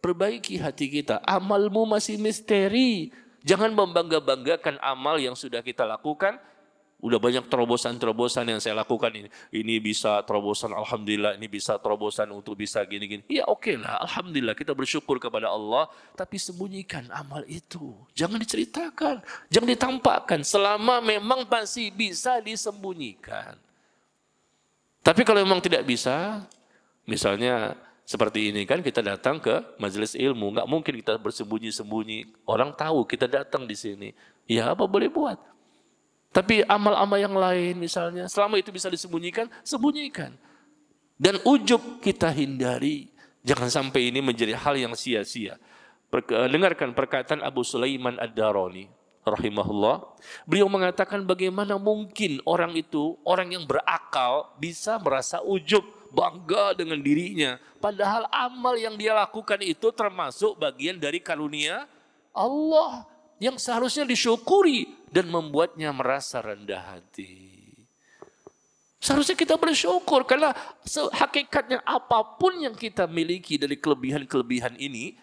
[SPEAKER 1] Perbaiki hati kita. Amalmu masih misteri. Jangan membangga-banggakan amal yang sudah kita lakukan. Udah banyak terobosan-terobosan yang saya lakukan ini. Ini bisa terobosan, alhamdulillah. Ini bisa terobosan untuk bisa gini-gini. Ya oke lah, alhamdulillah kita bersyukur kepada Allah. Tapi sembunyikan amal itu. Jangan diceritakan, jangan ditampakkan. Selama memang masih bisa disembunyikan. Tapi kalau memang tidak bisa, misalnya seperti ini kan, kita datang ke majelis ilmu. Nggak mungkin kita bersembunyi-sembunyi. Orang tahu kita datang di sini. Ya apa boleh buat. Tapi amal-amal yang lain misalnya, selama itu bisa disembunyikan, sembunyikan. Dan ujub kita hindari. Jangan sampai ini menjadi hal yang sia-sia. Dengarkan perkataan Abu Sulaiman Ad-Darani, rahimahullah. Beliau mengatakan bagaimana mungkin orang itu, orang yang berakal, bisa merasa ujub, bangga dengan dirinya. Padahal amal yang dia lakukan itu termasuk bagian dari karunia Allah yang seharusnya disyukuri dan membuatnya merasa rendah hati. Seharusnya kita bersyukur karena hakikatnya apapun yang kita miliki dari kelebihan-kelebihan ini,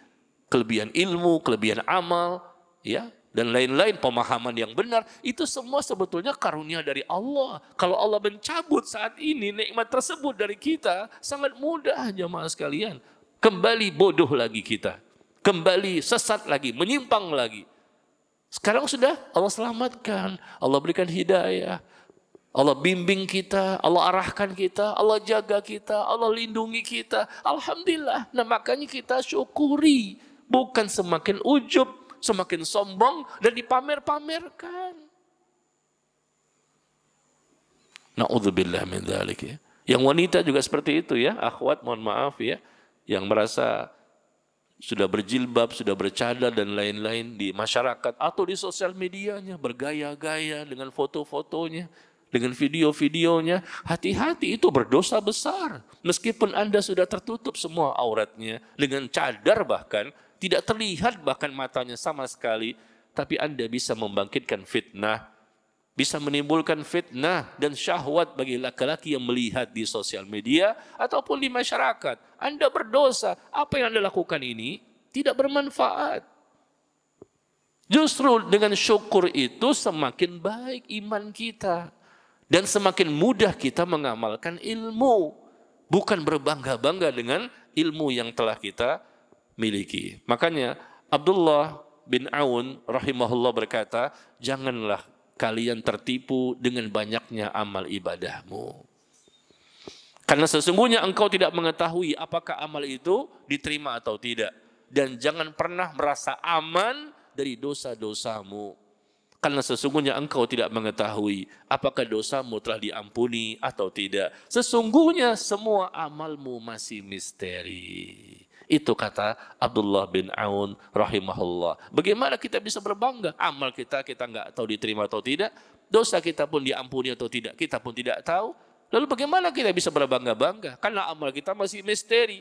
[SPEAKER 1] kelebihan ilmu, kelebihan amal, ya, dan lain-lain, pemahaman yang benar, itu semua sebetulnya karunia dari Allah. Kalau Allah mencabut saat ini nikmat tersebut dari kita, sangat mudah jemaah sekalian. Kembali bodoh lagi kita, kembali sesat lagi, menyimpang lagi. Sekarang sudah Allah selamatkan, Allah berikan hidayah, Allah bimbing kita, Allah arahkan kita, Allah jaga kita, Allah lindungi kita. Alhamdulillah. Nah makanya kita syukuri, bukan semakin ujub, semakin sombong dan dipamer-pamerkan. Na'udzubillah min dzalik ya. Yang wanita juga seperti itu ya, akhwat mohon maaf ya, yang merasa sudah berjilbab, sudah bercadar dan lain-lain di masyarakat atau di sosial medianya, bergaya-gaya dengan foto-fotonya, dengan video-videonya. Hati-hati, itu berdosa besar. Meskipun Anda sudah tertutup semua auratnya dengan cadar, bahkan tidak terlihat bahkan matanya sama sekali, tapi Anda bisa membangkitkan fitnah, bisa menimbulkan fitnah dan syahwat bagi laki-laki yang melihat di sosial media ataupun di masyarakat. Anda berdosa. Apa yang Anda lakukan ini tidak bermanfaat. Justru dengan syukur itu semakin baik iman kita. Dan semakin mudah kita mengamalkan ilmu. Bukan berbangga-bangga dengan ilmu yang telah kita miliki. Makanya Abdullah bin Aun rahimahullah berkata, janganlah kalian tertipu dengan banyaknya amal ibadahmu. Karena sesungguhnya engkau tidak mengetahui apakah amal itu diterima atau tidak. Dan jangan pernah merasa aman dari dosa-dosamu. Karena sesungguhnya engkau tidak mengetahui apakah dosamu telah diampuni atau tidak. Sesungguhnya semua amalmu masih misteri. Itu kata Abdullah bin Aun rahimahullah. Bagaimana kita bisa berbangga? Amal kita nggak tahu diterima atau tidak. Dosa kita pun diampuni atau tidak, kita pun tidak tahu. Lalu bagaimana kita bisa berbangga-bangga? Karena amal kita masih misteri.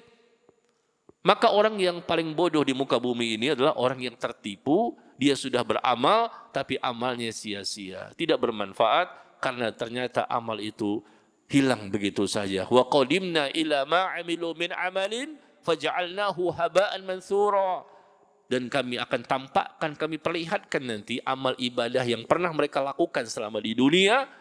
[SPEAKER 1] Maka orang yang paling bodoh di muka bumi ini adalah orang yang tertipu. Dia sudah beramal, tapi amalnya sia-sia. Tidak bermanfaat karena ternyata amal itu hilang begitu saja. Wa qadimna ila ma 'amilu min 'amalin faja'alnahu haba'an mansura. Dan kami akan tampakkan, kami perlihatkan nanti amal ibadah yang pernah mereka lakukan selama di dunia.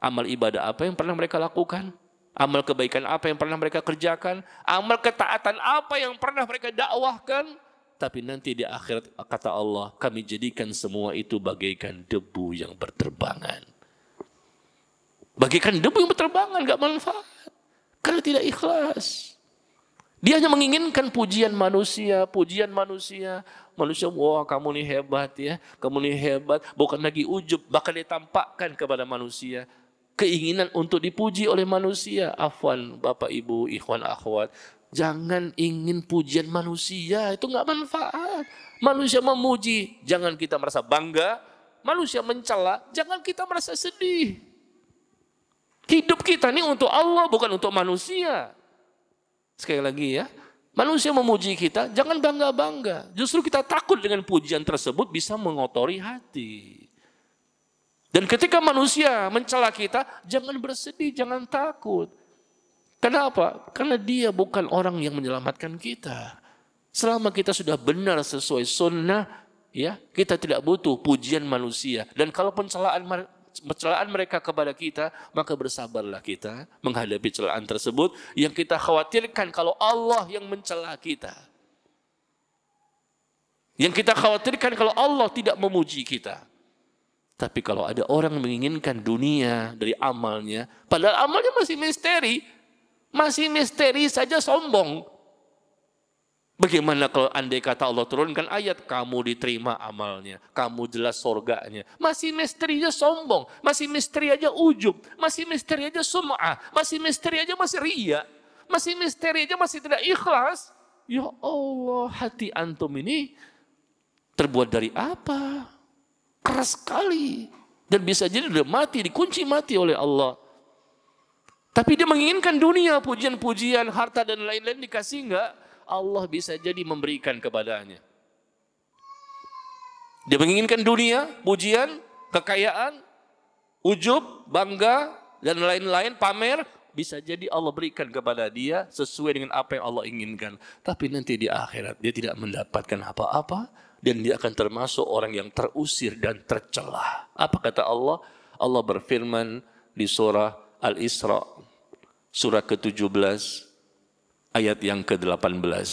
[SPEAKER 1] Amal ibadah apa yang pernah mereka lakukan? Amal kebaikan apa yang pernah mereka kerjakan? Amal ketaatan apa yang pernah mereka dakwahkan? Tapi nanti di akhirat kata Allah, kami jadikan semua itu bagaikan debu yang berterbangan. Bagaikan debu yang berterbangan, gak manfaat. Karena tidak ikhlas. Dia hanya menginginkan pujian manusia, pujian manusia. Manusia, wah kamu nih hebat ya, kamu nih hebat. Bukan lagi ujub, bahkan ditampakkan kepada manusia. Keinginan untuk dipuji oleh manusia. Afwan, Bapak Ibu, ikhwan akhwat. Jangan ingin pujian manusia, itu nggak manfaat. Manusia memuji, jangan kita merasa bangga. Manusia mencela, jangan kita merasa sedih. Hidup kita ini untuk Allah, bukan untuk manusia. Sekali lagi ya, Manusia memuji kita, jangan bangga-bangga. Justru kita takut dengan pujian tersebut bisa mengotori hati. Dan ketika manusia mencela kita, jangan bersedih, jangan takut. Kenapa? Karena dia bukan orang yang menyelamatkan kita. Selama kita sudah benar sesuai sunnah, ya, kita tidak butuh pujian manusia. Dan kalau celaan mereka kepada kita, maka bersabarlah kita menghadapi celaan tersebut yang kita khawatirkan kalau Allah yang mencela kita. Yang kita khawatirkan kalau Allah tidak memuji kita. Tapi kalau ada orang menginginkan dunia dari amalnya, padahal amalnya masih misteri saja sombong. Bagaimana kalau andai kata Allah turunkan ayat, kamu diterima amalnya, kamu jelas surganya. Masih misteri aja sombong, masih misteri aja ujub, masih misteri aja sum'ah, masih misteri aja masih riya, masih misteri aja masih tidak ikhlas. Ya Allah, hati antum ini terbuat dari apa? Keras sekali. Dan bisa jadi udah mati, dikunci mati oleh Allah. Tapi dia menginginkan dunia, pujian-pujian, harta dan lain-lain dikasih enggak? Allah bisa jadi memberikan kepadanya. Dia menginginkan dunia, pujian, kekayaan, ujub, bangga, dan lain-lain, pamer. Bisa jadi Allah berikan kepada dia sesuai dengan apa yang Allah inginkan. Tapi nanti di akhirat dia tidak mendapatkan apa-apa. Dan dia akan termasuk orang yang terusir dan tercelah. Apa kata Allah? Allah berfirman di surah Al-Isra, surah ke-17, ayat yang ke-18.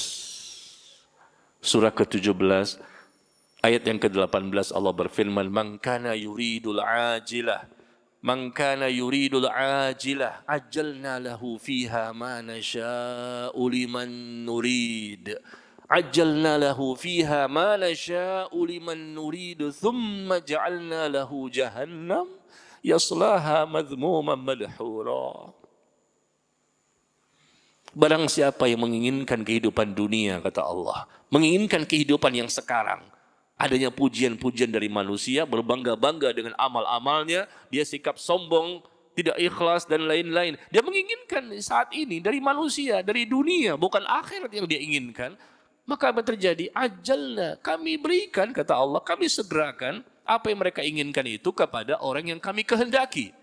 [SPEAKER 1] Surah ke-17, ayat yang ke-18 Allah berfirman, Man kana yuridul ajilah, Man kana yuridul ajilah, ajjalna lahu fiha ma nasha'u liman nurid. Ajjalna lahu fiha ma nasha'u liman nurid, thumma ja'alna lahu jahannam yaslaha madhmuman madhura. Barang siapa yang menginginkan kehidupan dunia, kata Allah, menginginkan kehidupan yang sekarang, adanya pujian-pujian dari manusia, berbangga-bangga dengan amal-amalnya, dia sikap sombong, tidak ikhlas dan lain-lain. Dia menginginkan saat ini dari manusia, dari dunia, bukan akhirat yang dia inginkan. Maka apa terjadi? Ajalna, kami berikan, kata Allah, kami segerakan apa yang mereka inginkan itu kepada orang yang kami kehendaki.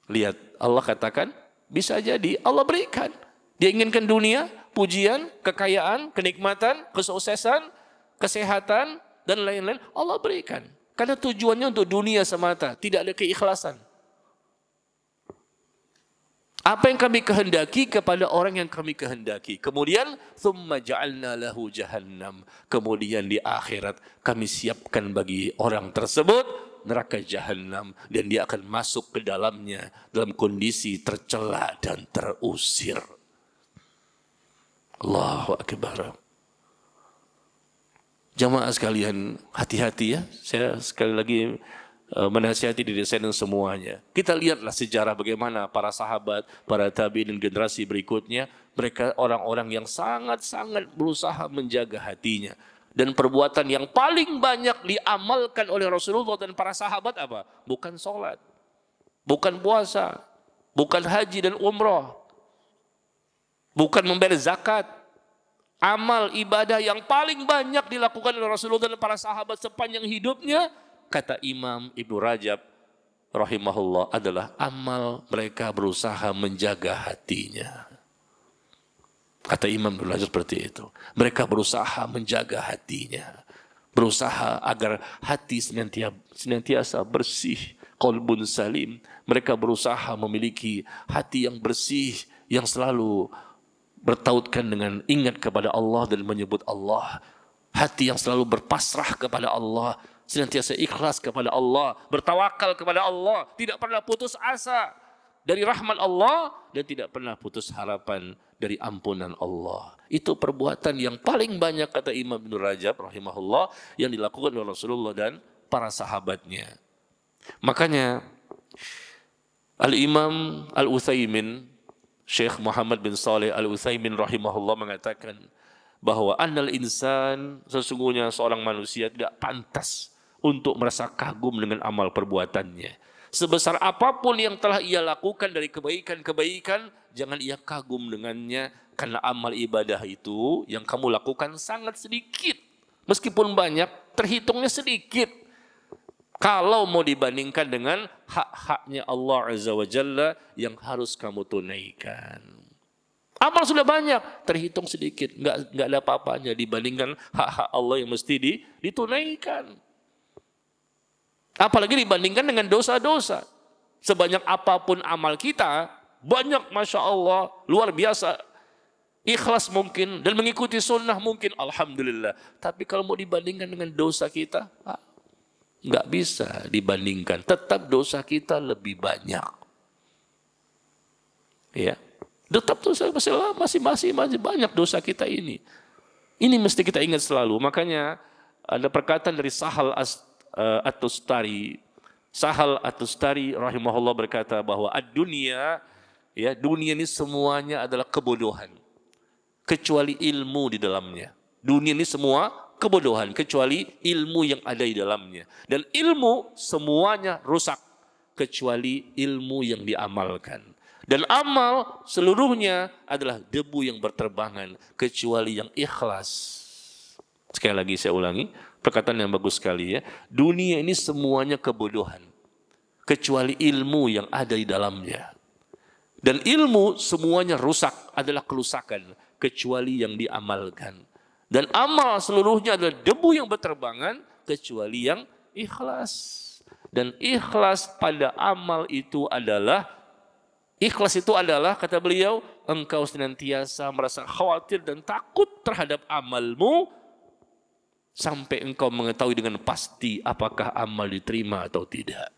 [SPEAKER 1] Lihat, Allah katakan, bisa jadi Allah berikan. Dia inginkan dunia, pujian, kekayaan, kenikmatan, kesuksesan, kesehatan, dan lain-lain. Allah berikan. Karena tujuannya untuk dunia semata, tidak ada keikhlasan. Apa yang kami kehendaki kepada orang yang kami kehendaki. Kemudian, thumma ja'alna lahu jahannam. Kemudian di akhirat kami siapkan bagi orang tersebut neraka jahannam. Dan dia akan masuk ke dalamnya dalam kondisi tercela dan terusir. Allahu Akbar. Jamaah sekalian, hati-hati ya. Saya sekali lagi menasihati diri saya dan semuanya. Kita lihatlah sejarah bagaimana para sahabat, para tabi'in dan generasi berikutnya, mereka orang-orang yang sangat-sangat berusaha menjaga hatinya. Dan perbuatan yang paling banyak diamalkan oleh Rasulullah dan para sahabat apa? Bukan sholat, bukan puasa, bukan haji dan umrah, bukan membayar zakat. Amal ibadah yang paling banyak dilakukan oleh Rasulullah dan para sahabat sepanjang hidupnya, kata Imam Ibnu Rajab rahimahullah, adalah amal mereka berusaha menjaga hatinya. Kata Imam Ibnu Rajab seperti itu. Mereka berusaha menjaga hatinya. Berusaha agar hati senantiasa bersih. Qalbun salim. Mereka berusaha memiliki hati yang bersih, yang selalu bertautkan dengan ingat kepada Allah dan menyebut Allah. Hati yang selalu berpasrah kepada Allah, senantiasa ikhlas kepada Allah, bertawakal kepada Allah, tidak pernah putus asa dari rahmat Allah dan tidak pernah putus harapan dari ampunan Allah. Itu perbuatan yang paling banyak, kata Imam Ibnu Rajab rahimahullah, yang dilakukan oleh Rasulullah dan para sahabatnya. Makanya Al-Imam Al-Utsaimin, Syekh Muhammad bin Saleh Al-Utsaimin rahimahullah mengatakan bahwa annal insan, sesungguhnya seorang manusia tidak pantas untuk merasa kagum dengan amal perbuatannya. Sebesar apapun yang telah ia lakukan dari kebaikan-kebaikan, jangan ia kagum dengannya Karena amal ibadah itu yang kamu lakukan sangat sedikit. Meskipun banyak, terhitungnya sedikit. Kalau mau dibandingkan dengan hak-haknya Allah Azza wa Jalla yang harus kamu tunaikan. Amal sudah banyak, terhitung sedikit. Nggak ada apa-apanya dibandingkan hak-hak Allah yang mesti ditunaikan. Apalagi dibandingkan dengan dosa-dosa. Sebanyak apapun amal kita, banyak Masya Allah, luar biasa. Ikhlas mungkin, dan mengikuti sunnah mungkin, Alhamdulillah. Tapi kalau mau dibandingkan dengan dosa kita, nggak bisa dibandingkan. Tetap dosa kita lebih banyak. Ya, tetap dosa masih banyak dosa kita ini. Ini mesti kita ingat selalu. Makanya ada perkataan dari Sahal At-Tustari. Sahal At-Tustari rahimahullah berkata bahwa dunia, ya, dunia ini semuanya adalah kebodohan. Kecuali ilmu di dalamnya. Dunia ini semua kebodohan kecuali ilmu yang ada di dalamnya. Dan ilmu semuanya rusak kecuali ilmu yang diamalkan. Dan amal seluruhnya adalah debu yang berterbangan kecuali yang ikhlas. Sekali lagi saya ulangi, perkataan yang bagus sekali ya. Dunia ini semuanya kebodohan kecuali ilmu yang ada di dalamnya. Dan ilmu semuanya rusak adalah kerusakan kecuali yang diamalkan. Dan amal seluruhnya adalah debu yang berterbangan kecuali yang ikhlas. Dan ikhlas pada amal itu adalah, kata beliau, engkau senantiasa merasa khawatir dan takut terhadap amalmu sampai engkau mengetahui dengan pasti apakah amal diterima atau tidak.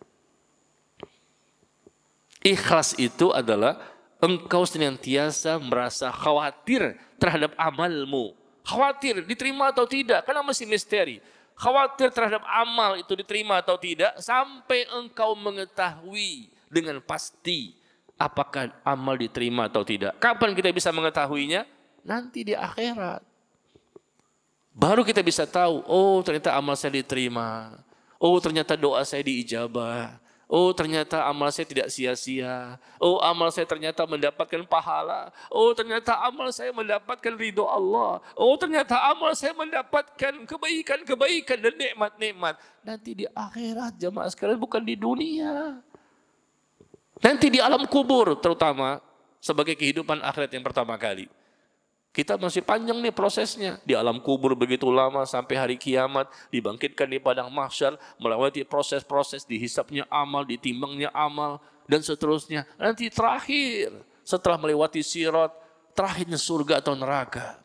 [SPEAKER 1] Ikhlas itu adalah engkau senantiasa merasa khawatir terhadap amalmu. Khawatir diterima atau tidak, karena masih misteri. Khawatir terhadap amal itu diterima atau tidak, sampai engkau mengetahui dengan pasti apakah amal diterima atau tidak. Kapan kita bisa mengetahuinya? Nanti di akhirat. Baru kita bisa tahu, oh ternyata amal saya diterima. Oh ternyata doa saya diijabah. Oh ternyata amal saya tidak sia-sia. Oh amal saya ternyata mendapatkan pahala. Oh ternyata amal saya mendapatkan ridho Allah. Oh ternyata amal saya mendapatkan kebaikan-kebaikan dan nikmat-nikmat. Nanti di akhirat jamaah sekalian, bukan di dunia. Nanti di alam kubur terutama sebagai kehidupan akhirat yang pertama kali. Kita masih panjang nih prosesnya. Di alam kubur begitu lama sampai hari kiamat. Dibangkitkan di padang mahsyar. Melewati proses-proses dihisapnya amal, ditimbangnya amal. Dan seterusnya. Nanti terakhir. Setelah melewati sirat. Terakhirnya surga atau neraka.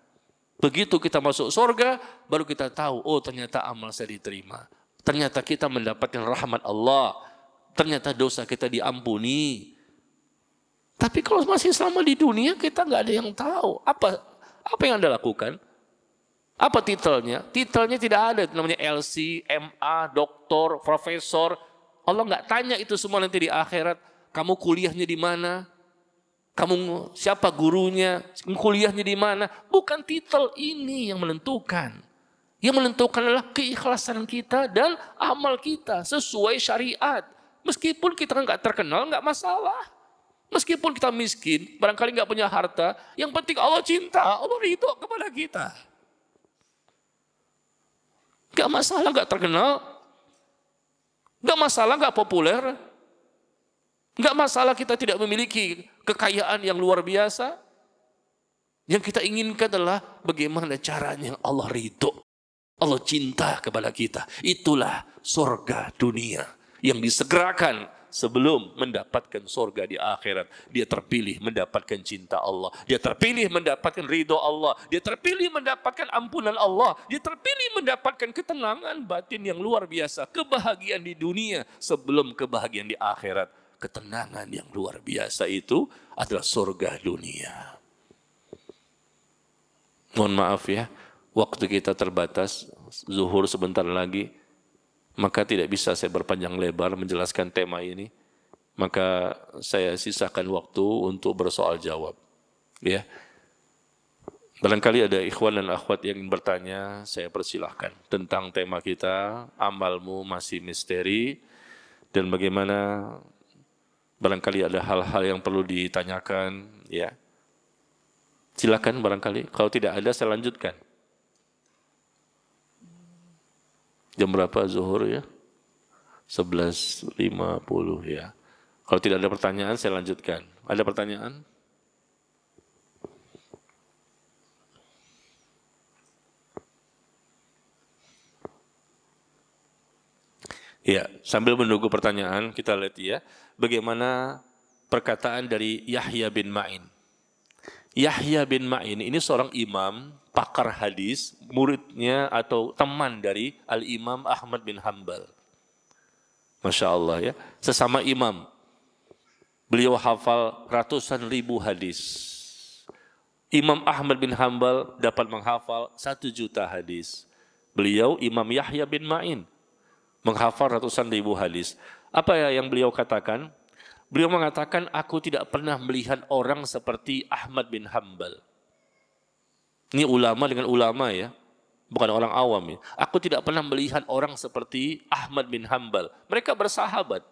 [SPEAKER 1] Begitu kita masuk surga. Baru kita tahu. Oh ternyata amal saya diterima. Ternyata kita mendapatkan rahmat Allah. Ternyata dosa kita diampuni. Tapi kalau masih selama di dunia kita nggak ada yang tahu. Apa yang Anda lakukan? Apa titelnya? Titelnya tidak ada. Namanya LC, MA, doktor, profesor. Allah nggak tanya itu semua nanti di akhirat. Kamu kuliahnya di mana? Kamu siapa gurunya? Kuliahnya di mana? Bukan titel ini yang menentukan. Yang menentukan adalah keikhlasan kita dan amal kita sesuai syariat. Meskipun kita nggak terkenal, nggak masalah. Meskipun kita miskin, barangkali nggak punya harta, yang penting Allah cinta, Allah ridho kepada kita. Nggak masalah nggak terkenal, nggak masalah nggak populer, nggak masalah kita tidak memiliki kekayaan yang luar biasa. Yang kita inginkan adalah bagaimana caranya Allah ridho, Allah cinta kepada kita. Itulah surga dunia yang disegerakan. Sebelum mendapatkan surga di akhirat, dia terpilih mendapatkan cinta Allah. Dia terpilih mendapatkan ridho Allah. Dia terpilih mendapatkan ampunan Allah. Dia terpilih mendapatkan ketenangan batin yang luar biasa. Kebahagiaan di dunia sebelum kebahagiaan di akhirat. Ketenangan yang luar biasa itu adalah surga dunia. Mohon maaf ya, waktu kita terbatas. Zuhur sebentar lagi. Maka tidak bisa saya berpanjang lebar menjelaskan tema ini. Maka saya sisakan waktu untuk bersoal jawab. Ya. Barangkali ada ikhwan dan akhwat yang ingin bertanya, saya persilahkan. Tentang tema kita, amalmu masih misteri. Dan bagaimana barangkali ada hal-hal yang perlu ditanyakan. Ya. Silakan barangkali. Kalau tidak ada saya lanjutkan. Jam berapa zuhur ya? 11.50 ya. Kalau tidak ada pertanyaan saya lanjutkan. Ada pertanyaan? Ya, sambil menunggu pertanyaan kita lihat ya. Bagaimana perkataan dari Yahya bin Ma'in. Yahya bin Ma'in ini seorang imam, pakar hadis, muridnya atau teman dari Al-Imam Ahmad bin Hanbal. Masya Allah ya, sesama imam. Beliau hafal ratusan ribu hadis. Imam Ahmad bin Hanbal dapat menghafal 1 juta hadis. Beliau Imam Yahya bin Ma'in menghafal ratusan ribu hadis. Apa ya yang beliau katakan? Beliau mengatakan, aku tidak pernah melihat orang seperti Ahmad bin Hanbal. Ini ulama dengan ulama ya, bukan orang awam ya. Aku tidak pernah melihat orang seperti Ahmad bin Hanbal. Mereka bersahabat.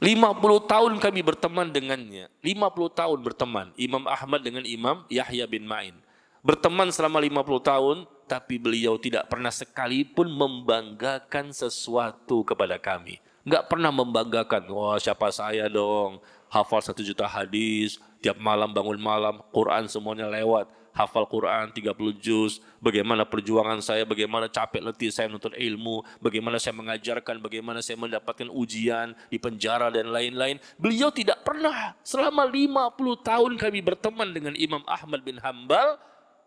[SPEAKER 1] 50 tahun kami berteman dengannya. 50 tahun berteman. Imam Ahmad dengan Imam Yahya bin Ma'in. Berteman selama 50 tahun, tapi beliau tidak pernah sekalipun membanggakan sesuatu kepada kami. Enggak pernah membanggakan, wah siapa saya dong, hafal 1 juta hadis, tiap malam bangun malam, Quran semuanya lewat, hafal Quran 30 juz, bagaimana perjuangan saya, bagaimana capek letih saya menuntut ilmu, bagaimana saya mengajarkan, bagaimana saya mendapatkan ujian di penjara dan lain-lain. Beliau tidak pernah, selama 50 tahun kami berteman dengan Imam Ahmad bin Hanbal,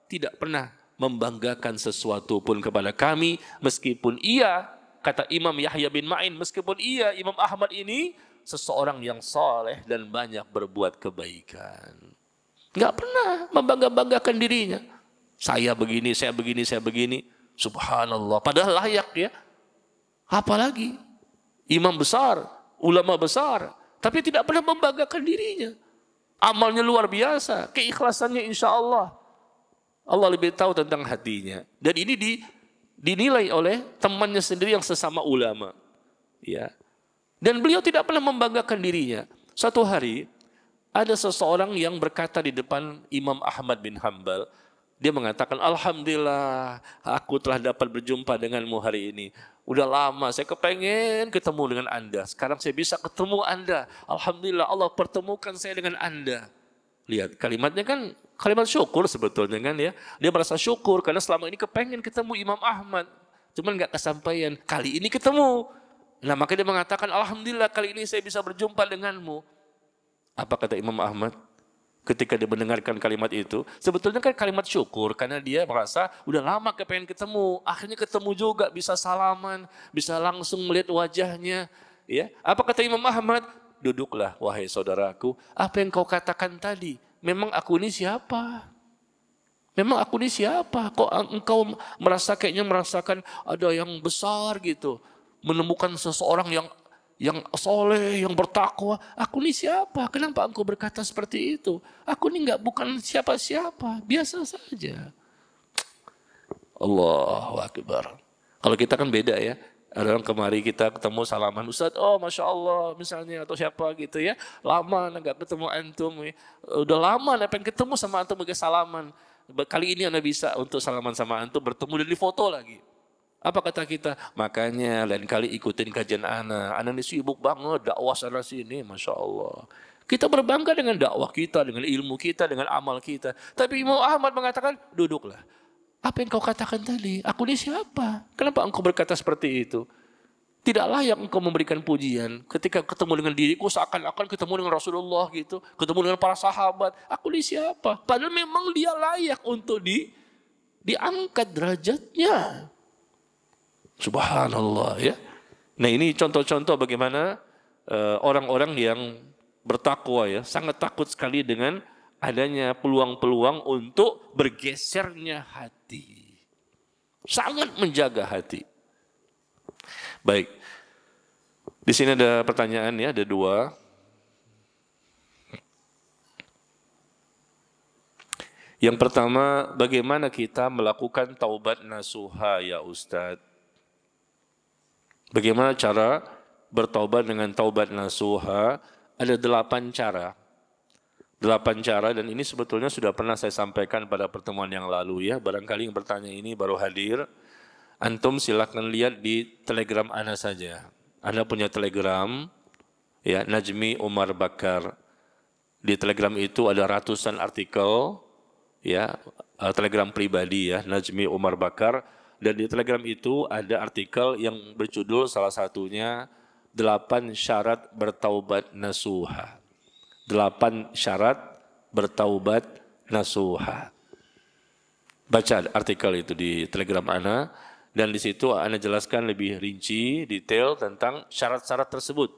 [SPEAKER 1] tidak pernah membanggakan sesuatu pun kepada kami, meskipun ia, kata Imam Yahya bin Ma'in, meskipun ia, Imam Ahmad ini, seseorang yang saleh dan banyak berbuat kebaikan. Enggak pernah membangga-banggakan dirinya. Saya begini, saya begini, saya begini. Subhanallah, padahal layak ya. Apalagi imam besar, ulama besar, tapi tidak pernah membanggakan dirinya. Amalnya luar biasa, keikhlasannya insya Allah. Allah lebih tahu tentang hatinya. Dan ini dinilai oleh temannya sendiri yang sesama ulama. Ya. Dan beliau tidak pernah membanggakan dirinya. Suatu hari ada seseorang yang berkata di depan Imam Ahmad bin Hanbal. Dia mengatakan, Alhamdulillah aku telah dapat berjumpa denganmu hari ini. Udah lama saya kepengen ketemu dengan Anda. Sekarang saya bisa ketemu Anda. Alhamdulillah Allah pertemukan saya dengan Anda. Lihat kalimatnya kan kalimat syukur sebetulnya kan ya. Dia merasa syukur karena selama ini kepengen ketemu Imam Ahmad. Cuman gak kesampaian. Kali ini ketemu. Nah maka dia mengatakan, Alhamdulillah kali ini saya bisa berjumpa denganmu. Apa kata Imam Ahmad? Ketika dia mendengarkan kalimat itu. Sebetulnya kan kalimat syukur. Karena dia merasa udah lama kepengen ketemu. Akhirnya ketemu juga, bisa salaman. Bisa langsung melihat wajahnya. Ya. Apa kata Imam Ahmad? Duduklah wahai saudaraku, apa yang kau katakan tadi? Memang aku ini siapa? Memang aku ini siapa? Kok engkau kayaknya merasakan ada yang besar gitu. Menemukan seseorang yang soleh, yang bertakwa. Aku ini siapa? Kenapa engkau berkata seperti itu? Aku ini bukan siapa-siapa, biasa saja. Allahu Akbar. Kalau kita kan beda ya. Ada orang kemari kita ketemu salaman, Ustaz, oh Masya Allah misalnya, atau siapa gitu ya. Lama nggak ketemu antum, ya. Udah lama pengen ketemu sama antum bagi salaman. Kali ini anda bisa untuk salaman sama antum, bertemu dan difoto lagi. Apa kata kita? Makanya lain kali ikutin kajian anak ini sibuk banget, dakwah sana sini, Masya Allah. Kita berbangga dengan dakwah kita, dengan ilmu kita, dengan amal kita. Tapi Imam Ahmad mengatakan, duduklah. Apa yang kau katakan tadi? Aku ini siapa? Kenapa engkau berkata seperti itu? Tidak layak engkau memberikan pujian. Ketika ketemu dengan diriku seakan-akan ketemu dengan Rasulullah gitu. Ketemu dengan para sahabat. Aku ini siapa? Padahal memang dia layak untuk diangkat derajatnya. Subhanallah ya. Nah ini contoh-contoh bagaimana orang-orang yang bertakwa ya. Sangat takut sekali dengan adanya peluang-peluang untuk bergesernya hati. Sangat menjaga hati. Baik. Di sini ada pertanyaan ya, ada 2. Yang pertama, bagaimana kita melakukan taubat nasuha ya Ustadz? Bagaimana cara bertaubat dengan taubat nasuha? Ada 8 cara. 8 cara, dan ini sebetulnya sudah pernah saya sampaikan pada pertemuan yang lalu ya. Barangkali yang bertanya ini baru hadir. Antum silakan lihat di Telegram Ana saja. Ana punya Telegram, ya, Najmi Umar Bakar. Di Telegram itu ada ratusan artikel, ya, Telegram pribadi ya, Najmi Umar Bakar. Dan di Telegram itu ada artikel yang berjudul salah satunya 8 syarat bertaubat nasuha. 8 syarat bertaubat nasuha. Baca artikel itu di Telegram Ana, dan di situ Ana jelaskan lebih rinci, detail tentang syarat-syarat tersebut.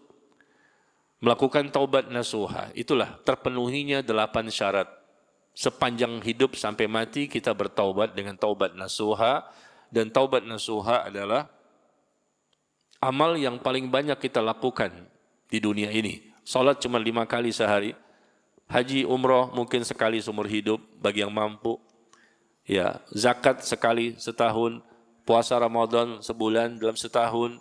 [SPEAKER 1] Melakukan taubat nasuha, itulah terpenuhinya 8 syarat. Sepanjang hidup sampai mati kita bertaubat dengan taubat nasuha, dan taubat nasuha adalah amal yang paling banyak kita lakukan di dunia ini. Salat cuma 5 kali sehari, haji umroh mungkin sekali seumur hidup bagi yang mampu, ya, zakat sekali setahun, puasa Ramadan sebulan dalam setahun,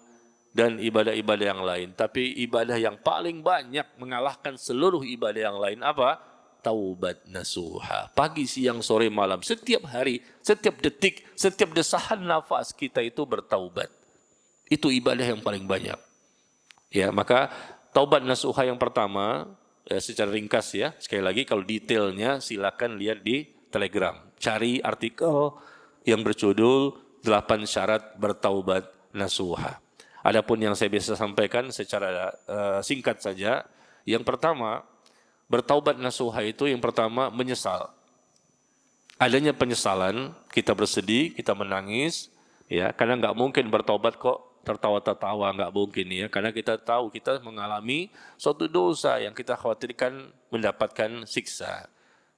[SPEAKER 1] dan ibadah-ibadah yang lain. Tapi ibadah yang paling banyak mengalahkan seluruh ibadah yang lain apa? Taubat nasuha. Pagi, siang, sore, malam, setiap hari, setiap detik, setiap desahan nafas kita itu bertaubat. Itu ibadah yang paling banyak. Ya, maka taubat nasuha yang pertama, ya, secara ringkas ya, sekali lagi kalau detailnya silakan lihat di Telegram. Cari artikel yang berjudul 8 syarat bertaubat nasuha. Adapun yang saya bisa sampaikan secara singkat saja, yang pertama, bertaubat nasuha itu yang pertama menyesal. Adanya penyesalan, kita bersedih, kita menangis, ya, karena nggak mungkin bertaubat kok tertawa-tertawa, nggak mungkin ya, karena kita tahu kita mengalami suatu dosa yang kita khawatirkan mendapatkan siksa.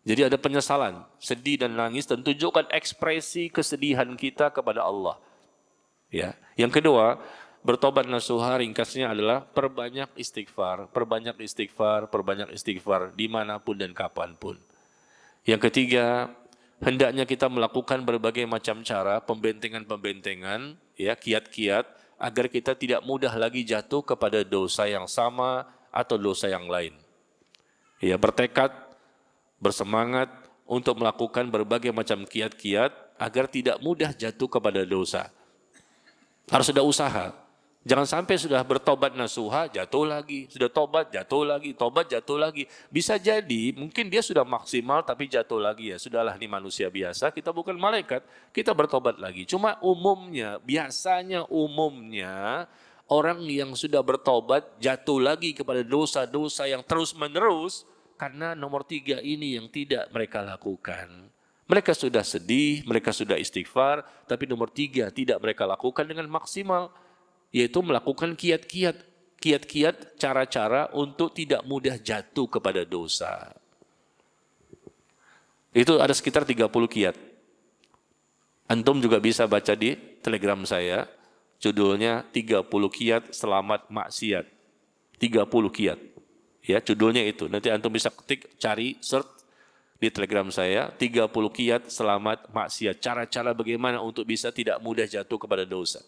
[SPEAKER 1] Jadi ada penyesalan, sedih dan nangis, dan tunjukkan ekspresi kesedihan kita kepada Allah. Ya, yang kedua, bertobat nasuha ringkasnya adalah perbanyak istighfar, perbanyak istighfar, perbanyak istighfar dimanapun dan kapanpun. Yang ketiga, hendaknya kita melakukan berbagai macam cara, pembentengan-pembentengan, ya, kiat-kiat, agar kita tidak mudah lagi jatuh kepada dosa yang sama atau dosa yang lain. Ya, bertekad, bersemangat untuk melakukan berbagai macam kiat-kiat agar tidak mudah jatuh kepada dosa. Harus ada usaha. Jangan sampai sudah bertobat nasuha, jatuh lagi. Sudah tobat, jatuh lagi. Tobat, jatuh lagi. Bisa jadi, mungkin dia sudah maksimal tapi jatuh lagi ya. Sudahlah, ini manusia biasa, kita bukan malaikat. Kita bertobat lagi. Cuma umumnya, biasanya umumnya, orang yang sudah bertobat jatuh lagi kepada dosa-dosa yang terus-menerus, karena nomor 3 ini yang tidak mereka lakukan. Mereka sudah sedih, mereka sudah istighfar, tapi nomor 3 tidak mereka lakukan dengan maksimal, yaitu melakukan kiat-kiat, cara-cara untuk tidak mudah jatuh kepada dosa. Itu ada sekitar 30 kiat. Antum juga bisa baca di Telegram saya, judulnya 30 kiat selamat maksiat. 30 kiat. Ya, judulnya itu. Nanti antum bisa ketik, cari, search di Telegram saya, 30 kiat selamat maksiat. Cara-cara bagaimana untuk bisa tidak mudah jatuh kepada dosa.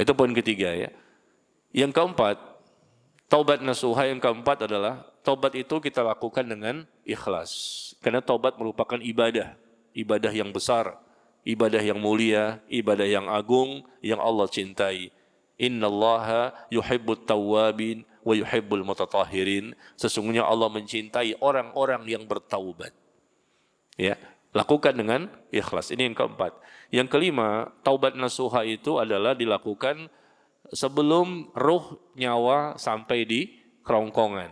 [SPEAKER 1] Itu poin ketiga ya. Yang keempat, taubat nasuha yang keempat adalah taubat itu kita lakukan dengan ikhlas. Karena taubat merupakan ibadah, ibadah yang besar, ibadah yang mulia, ibadah yang agung yang Allah cintai. Innallaha yuhibbut tawwabin wa yuhibbul mutatahhirin. Sesungguhnya Allah mencintai orang-orang yang bertaubat. Ya, lakukan dengan ikhlas. Ini yang keempat. Yang kelima, taubat nasuha itu adalah dilakukan sebelum ruh nyawa sampai di kerongkongan.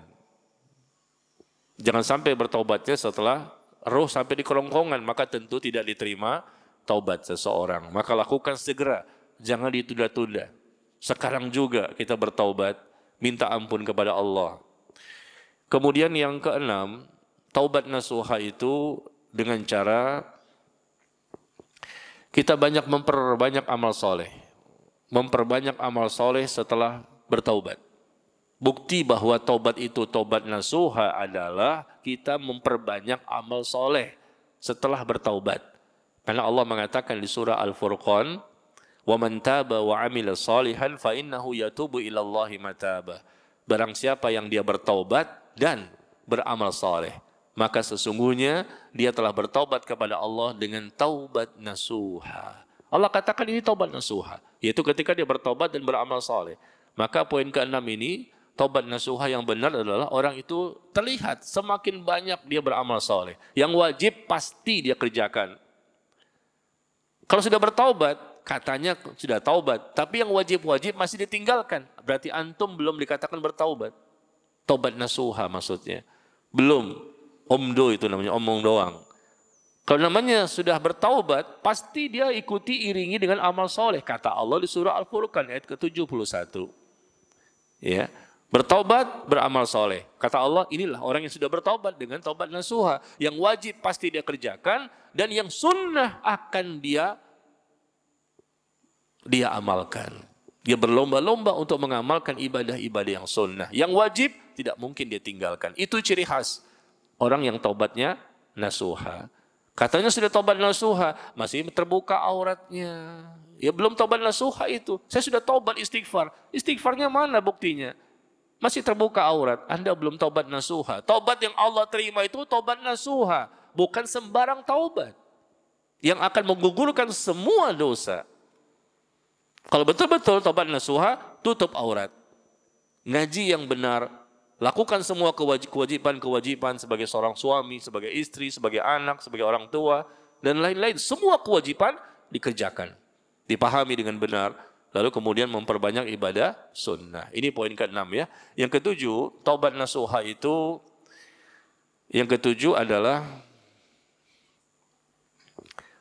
[SPEAKER 1] Jangan sampai bertaubatnya setelah ruh sampai di kerongkongan, maka tentu tidak diterima taubat seseorang. Maka lakukan segera, jangan ditunda-tunda. Sekarang juga kita bertaubat, minta ampun kepada Allah. Kemudian yang keenam, taubat nasuha itu dengan cara kita memperbanyak amal soleh. Memperbanyak amal soleh setelah bertaubat. Bukti bahwa taubat itu taubat nasuha adalah kita memperbanyak amal soleh setelah bertaubat. Karena Allah mengatakan di surah Al-Furqan, وَمَنْ تَابَ وَعَمِلَ صَالِحًا فَإِنَّهُ يَتُوبُ إِلَى اللَّهِ مَتَابًا. Barang siapa yang dia bertaubat dan beramal soleh, maka sesungguhnya dia telah bertaubat kepada Allah dengan taubat nasuha. Allah katakan ini taubat nasuha, yaitu ketika dia bertaubat dan beramal saleh. Maka poin ke-6 ini, taubat nasuha yang benar adalah orang itu terlihat semakin banyak dia beramal saleh. Yang wajib pasti dia kerjakan. Kalau sudah bertaubat, katanya sudah taubat, tapi yang wajib-wajib masih ditinggalkan. Berarti antum belum dikatakan bertaubat. Taubat nasuha maksudnya. Belum. Omdo itu namanya, omong doang. Kalau namanya sudah bertaubat, pasti dia ikuti iringi dengan amal soleh. Kata Allah di surah Al-Furqan ayat ke-71. Ya, bertaubat, beramal soleh. Kata Allah, inilah orang yang sudah bertaubat dengan taubat nasuha. Yang wajib pasti dia kerjakan, dan yang sunnah akan dia amalkan. Dia berlomba-lomba untuk mengamalkan ibadah-ibadah yang sunnah. Yang wajib tidak mungkin dia tinggalkan. Itu ciri khas orang yang taubatnya nasuha. Katanya sudah taubat nasuha, masih terbuka auratnya. Ya belum taubat nasuha itu. Saya sudah taubat istighfar. Istighfarnya mana buktinya? Masih terbuka aurat. Anda belum taubat nasuha. Taubat yang Allah terima itu taubat nasuha. Bukan sembarang taubat. Yang akan menggugurkan semua dosa. Kalau betul-betul taubat nasuha, tutup aurat. Ngaji yang benar. Lakukan semua kewajiban-kewajiban sebagai seorang suami, sebagai istri, sebagai anak, sebagai orang tua, dan lain-lain. Semua kewajiban dikerjakan. Dipahami dengan benar. Lalu kemudian memperbanyak ibadah sunnah. Ini poin ke-6 ya. Yang ke-7, taubat nasuha itu, yang ke-7 adalah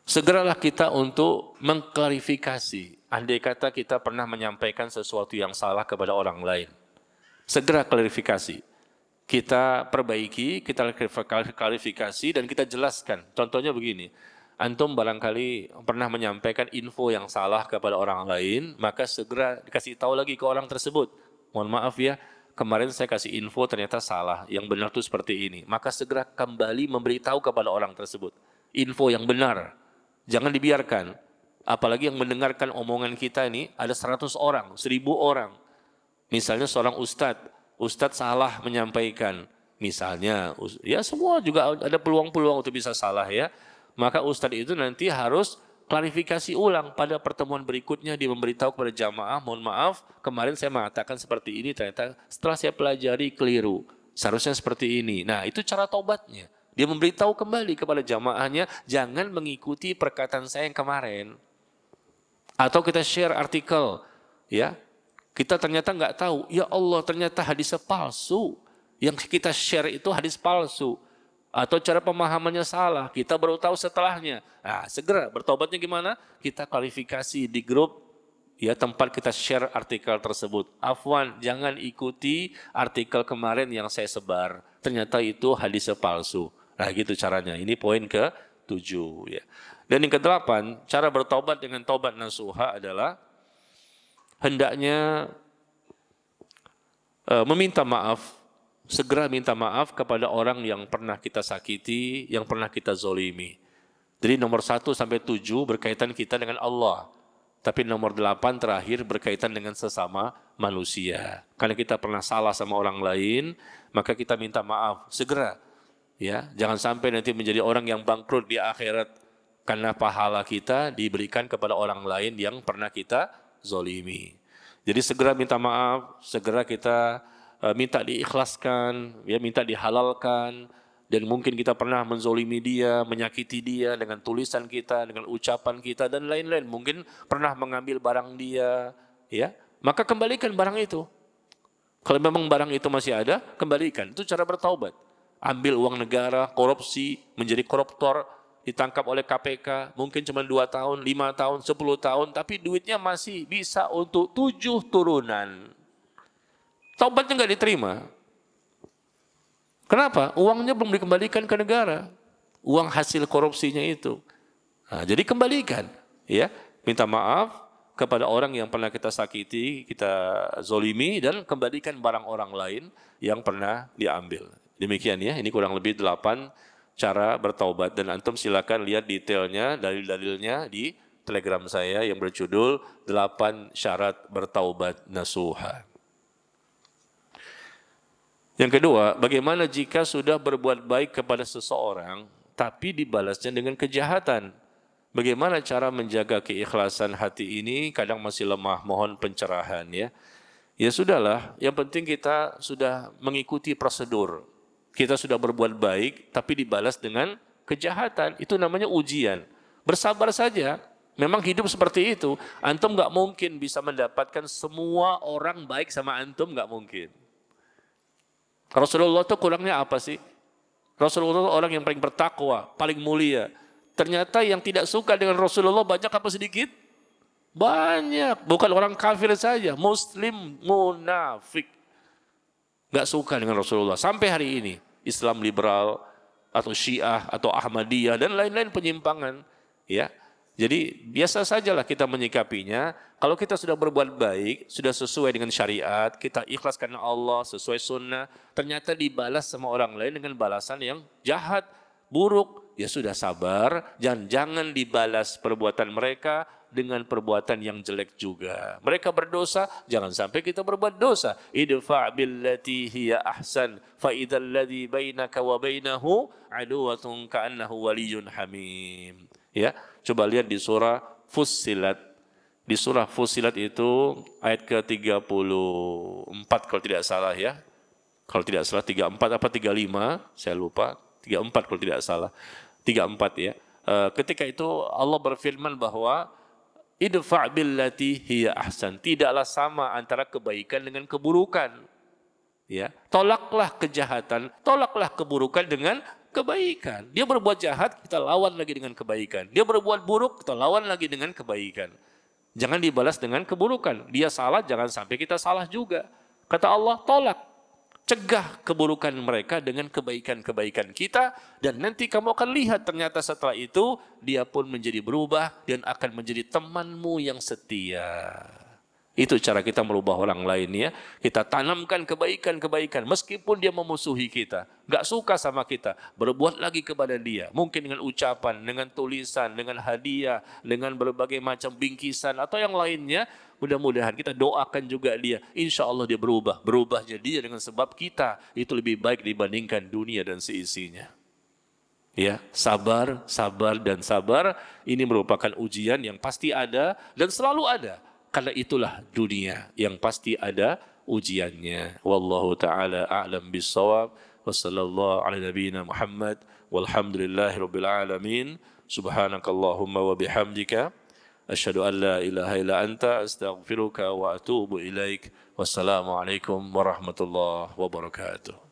[SPEAKER 1] segeralah kita untuk mengklarifikasi. Andai kata kita pernah menyampaikan sesuatu yang salah kepada orang lain. Segera klarifikasi. Kita perbaiki, kita klarifikasi dan kita jelaskan. Contohnya begini, antum barangkali pernah menyampaikan info yang salah kepada orang lain, maka segera dikasih tahu lagi ke orang tersebut. Mohon maaf ya, kemarin saya kasih info ternyata salah, yang benar itu seperti ini. Maka segera kembali memberitahu kepada orang tersebut. Info yang benar, jangan dibiarkan. Apalagi yang mendengarkan omongan kita ini ada 100 orang, 1000 orang. Misalnya seorang ustadz salah menyampaikan, misalnya, ya semua juga ada peluang-peluang untuk bisa salah ya. Maka ustadz itu nanti harus klarifikasi ulang pada pertemuan berikutnya, dia memberitahu kepada jamaah, mohon maaf, kemarin saya mengatakan seperti ini, ternyata setelah saya pelajari keliru, seharusnya seperti ini. Nah itu cara taubatnya, dia memberitahu kembali kepada jamaahnya, jangan mengikuti perkataan saya yang kemarin. Atau kita share artikel, ya. Kita ternyata nggak tahu, ya Allah ternyata hadisnya palsu. Yang kita share itu hadis palsu. Atau cara pemahamannya salah, kita baru tahu setelahnya. Nah, segera bertobatnya gimana? Kita klarifikasi di grup, ya tempat kita share artikel tersebut. Afwan, jangan ikuti artikel kemarin yang saya sebar. Ternyata itu hadisnya palsu. Nah gitu caranya, ini poin ke-7. Ya. Dan yang ke-8, cara bertobat dengan taubat nasuha adalah hendaknya meminta maaf, segera minta maaf kepada orang yang pernah kita sakiti, yang pernah kita zolimi. Jadi nomor 1 sampai 7 berkaitan kita dengan Allah. Tapi nomor 8 terakhir berkaitan dengan sesama manusia. Karena kita pernah salah sama orang lain, maka kita minta maaf, segera. Ya, jangan sampai nanti menjadi orang yang bangkrut di akhirat. Karena pahala kita diberikan kepada orang lain yang pernah kita zolimi. Jadi segera minta maaf, segera kita minta diikhlaskan, ya minta dihalalkan, dan mungkin kita pernah menzolimi dia, menyakiti dia dengan tulisan kita, dengan ucapan kita dan lain-lain. Mungkin pernah mengambil barang dia, ya maka kembalikan barang itu. Kalau memang barang itu masih ada, kembalikan. Itu cara bertaubat. Ambil uang negara, korupsi, menjadi koruptor, ditangkap oleh KPK, mungkin cuma 2 tahun, 5 tahun, 10 tahun, tapi duitnya masih bisa untuk 7 turunan. Taubatnya nggak diterima. Kenapa? Uangnya belum dikembalikan ke negara. Uang hasil korupsinya itu. Nah, jadi kembalikan. Ya, minta maaf kepada orang yang pernah kita sakiti, kita zolimi, dan kembalikan barang orang lain yang pernah diambil. Demikian ya, ini kurang lebih 8 cara bertaubat, dan antum silakan lihat detailnya, dalil-dalilnya di Telegram saya yang berjudul 8 syarat bertaubat nasuha. Yang kedua, bagaimana jika sudah berbuat baik kepada seseorang tapi dibalasnya dengan kejahatan? Bagaimana cara menjaga keikhlasan hati ini? Kadang masih lemah, mohon pencerahan ya. Ya sudahlah, yang penting kita sudah mengikuti prosedur. Kita sudah berbuat baik tapi dibalas dengan kejahatan. Itu namanya ujian. Bersabar saja. Memang hidup seperti itu. Antum nggak mungkin bisa mendapatkan semua orang baik sama antum, nggak mungkin. Rasulullah itu kurangnya apa sih? Rasulullah itu orang yang paling bertakwa, paling mulia. Ternyata yang tidak suka dengan Rasulullah banyak apa sedikit? Banyak. Bukan orang kafir saja, Muslim munafik. Gak suka dengan Rasulullah. Sampai hari ini, Islam liberal, atau Syiah, atau Ahmadiyah, dan lain-lain penyimpangan. Ya, jadi biasa sajalah kita menyikapinya. Kalau kita sudah berbuat baik, sudah sesuai dengan syariat, kita ikhlas karena Allah, sesuai sunnah, ternyata dibalas sama orang lain dengan balasan yang jahat, buruk, ya sudah sabar, jangan dibalas perbuatan mereka dengan perbuatan yang jelek juga. Mereka berdosa, jangan sampai kita berbuat dosa. Idfa' billati hiya ahsan fa idzal ladzi bainaka wa bainahu aduwwatun ka'annahu waliyyun hamim. Ya, coba lihat di surah Fussilat. Di surah Fussilat itu ayat ke-34 kalau tidak salah ya. Kalau tidak salah 34 apa 35, saya lupa. 34 kalau tidak salah. 34 ya. Ketika itu Allah berfirman bahwa idfa' billati hiya ahsan. Tidaklah sama antara kebaikan dengan keburukan. Ya, tolaklah kejahatan, tolaklah keburukan dengan kebaikan. Dia berbuat jahat, kita lawan lagi dengan kebaikan. Dia berbuat buruk, kita lawan lagi dengan kebaikan. Jangan dibalas dengan keburukan. Dia salah, jangan sampai kita salah juga. Kata Allah, tolak. Cegah keburukan mereka dengan kebaikan-kebaikan kita. Dan nanti kamu akan lihat ternyata setelah itu, dia pun menjadi berubah dan akan menjadi temanmu yang setia. Itu cara kita merubah orang lain ya. Kita tanamkan kebaikan-kebaikan meskipun dia memusuhi kita, gak suka sama kita, berbuat lagi kepada dia. Mungkin dengan ucapan, dengan tulisan, dengan hadiah, dengan berbagai macam bingkisan atau yang lainnya. Mudah-mudahan kita doakan juga dia. Insya Allah dia berubah. Berubahnya dia dengan sebab kita itu lebih baik dibandingkan dunia dan seisinya. Ya, sabar, sabar dan sabar. Ini merupakan ujian yang pasti ada dan selalu ada. Karena itulah dunia yang pasti ada ujiannya. Wallahu ta'ala a'lam bis-shawab. Wa sallallahu ala nabiyyina Muhammad. Walhamdulillahi rabbil alamin. Subhanakallahumma wa bihamdika. Asyhadu an la ilaha illa anta astaghfiruka wa atubu ilaik. Wassalamualaikum warahmatullahi wabarakatuh.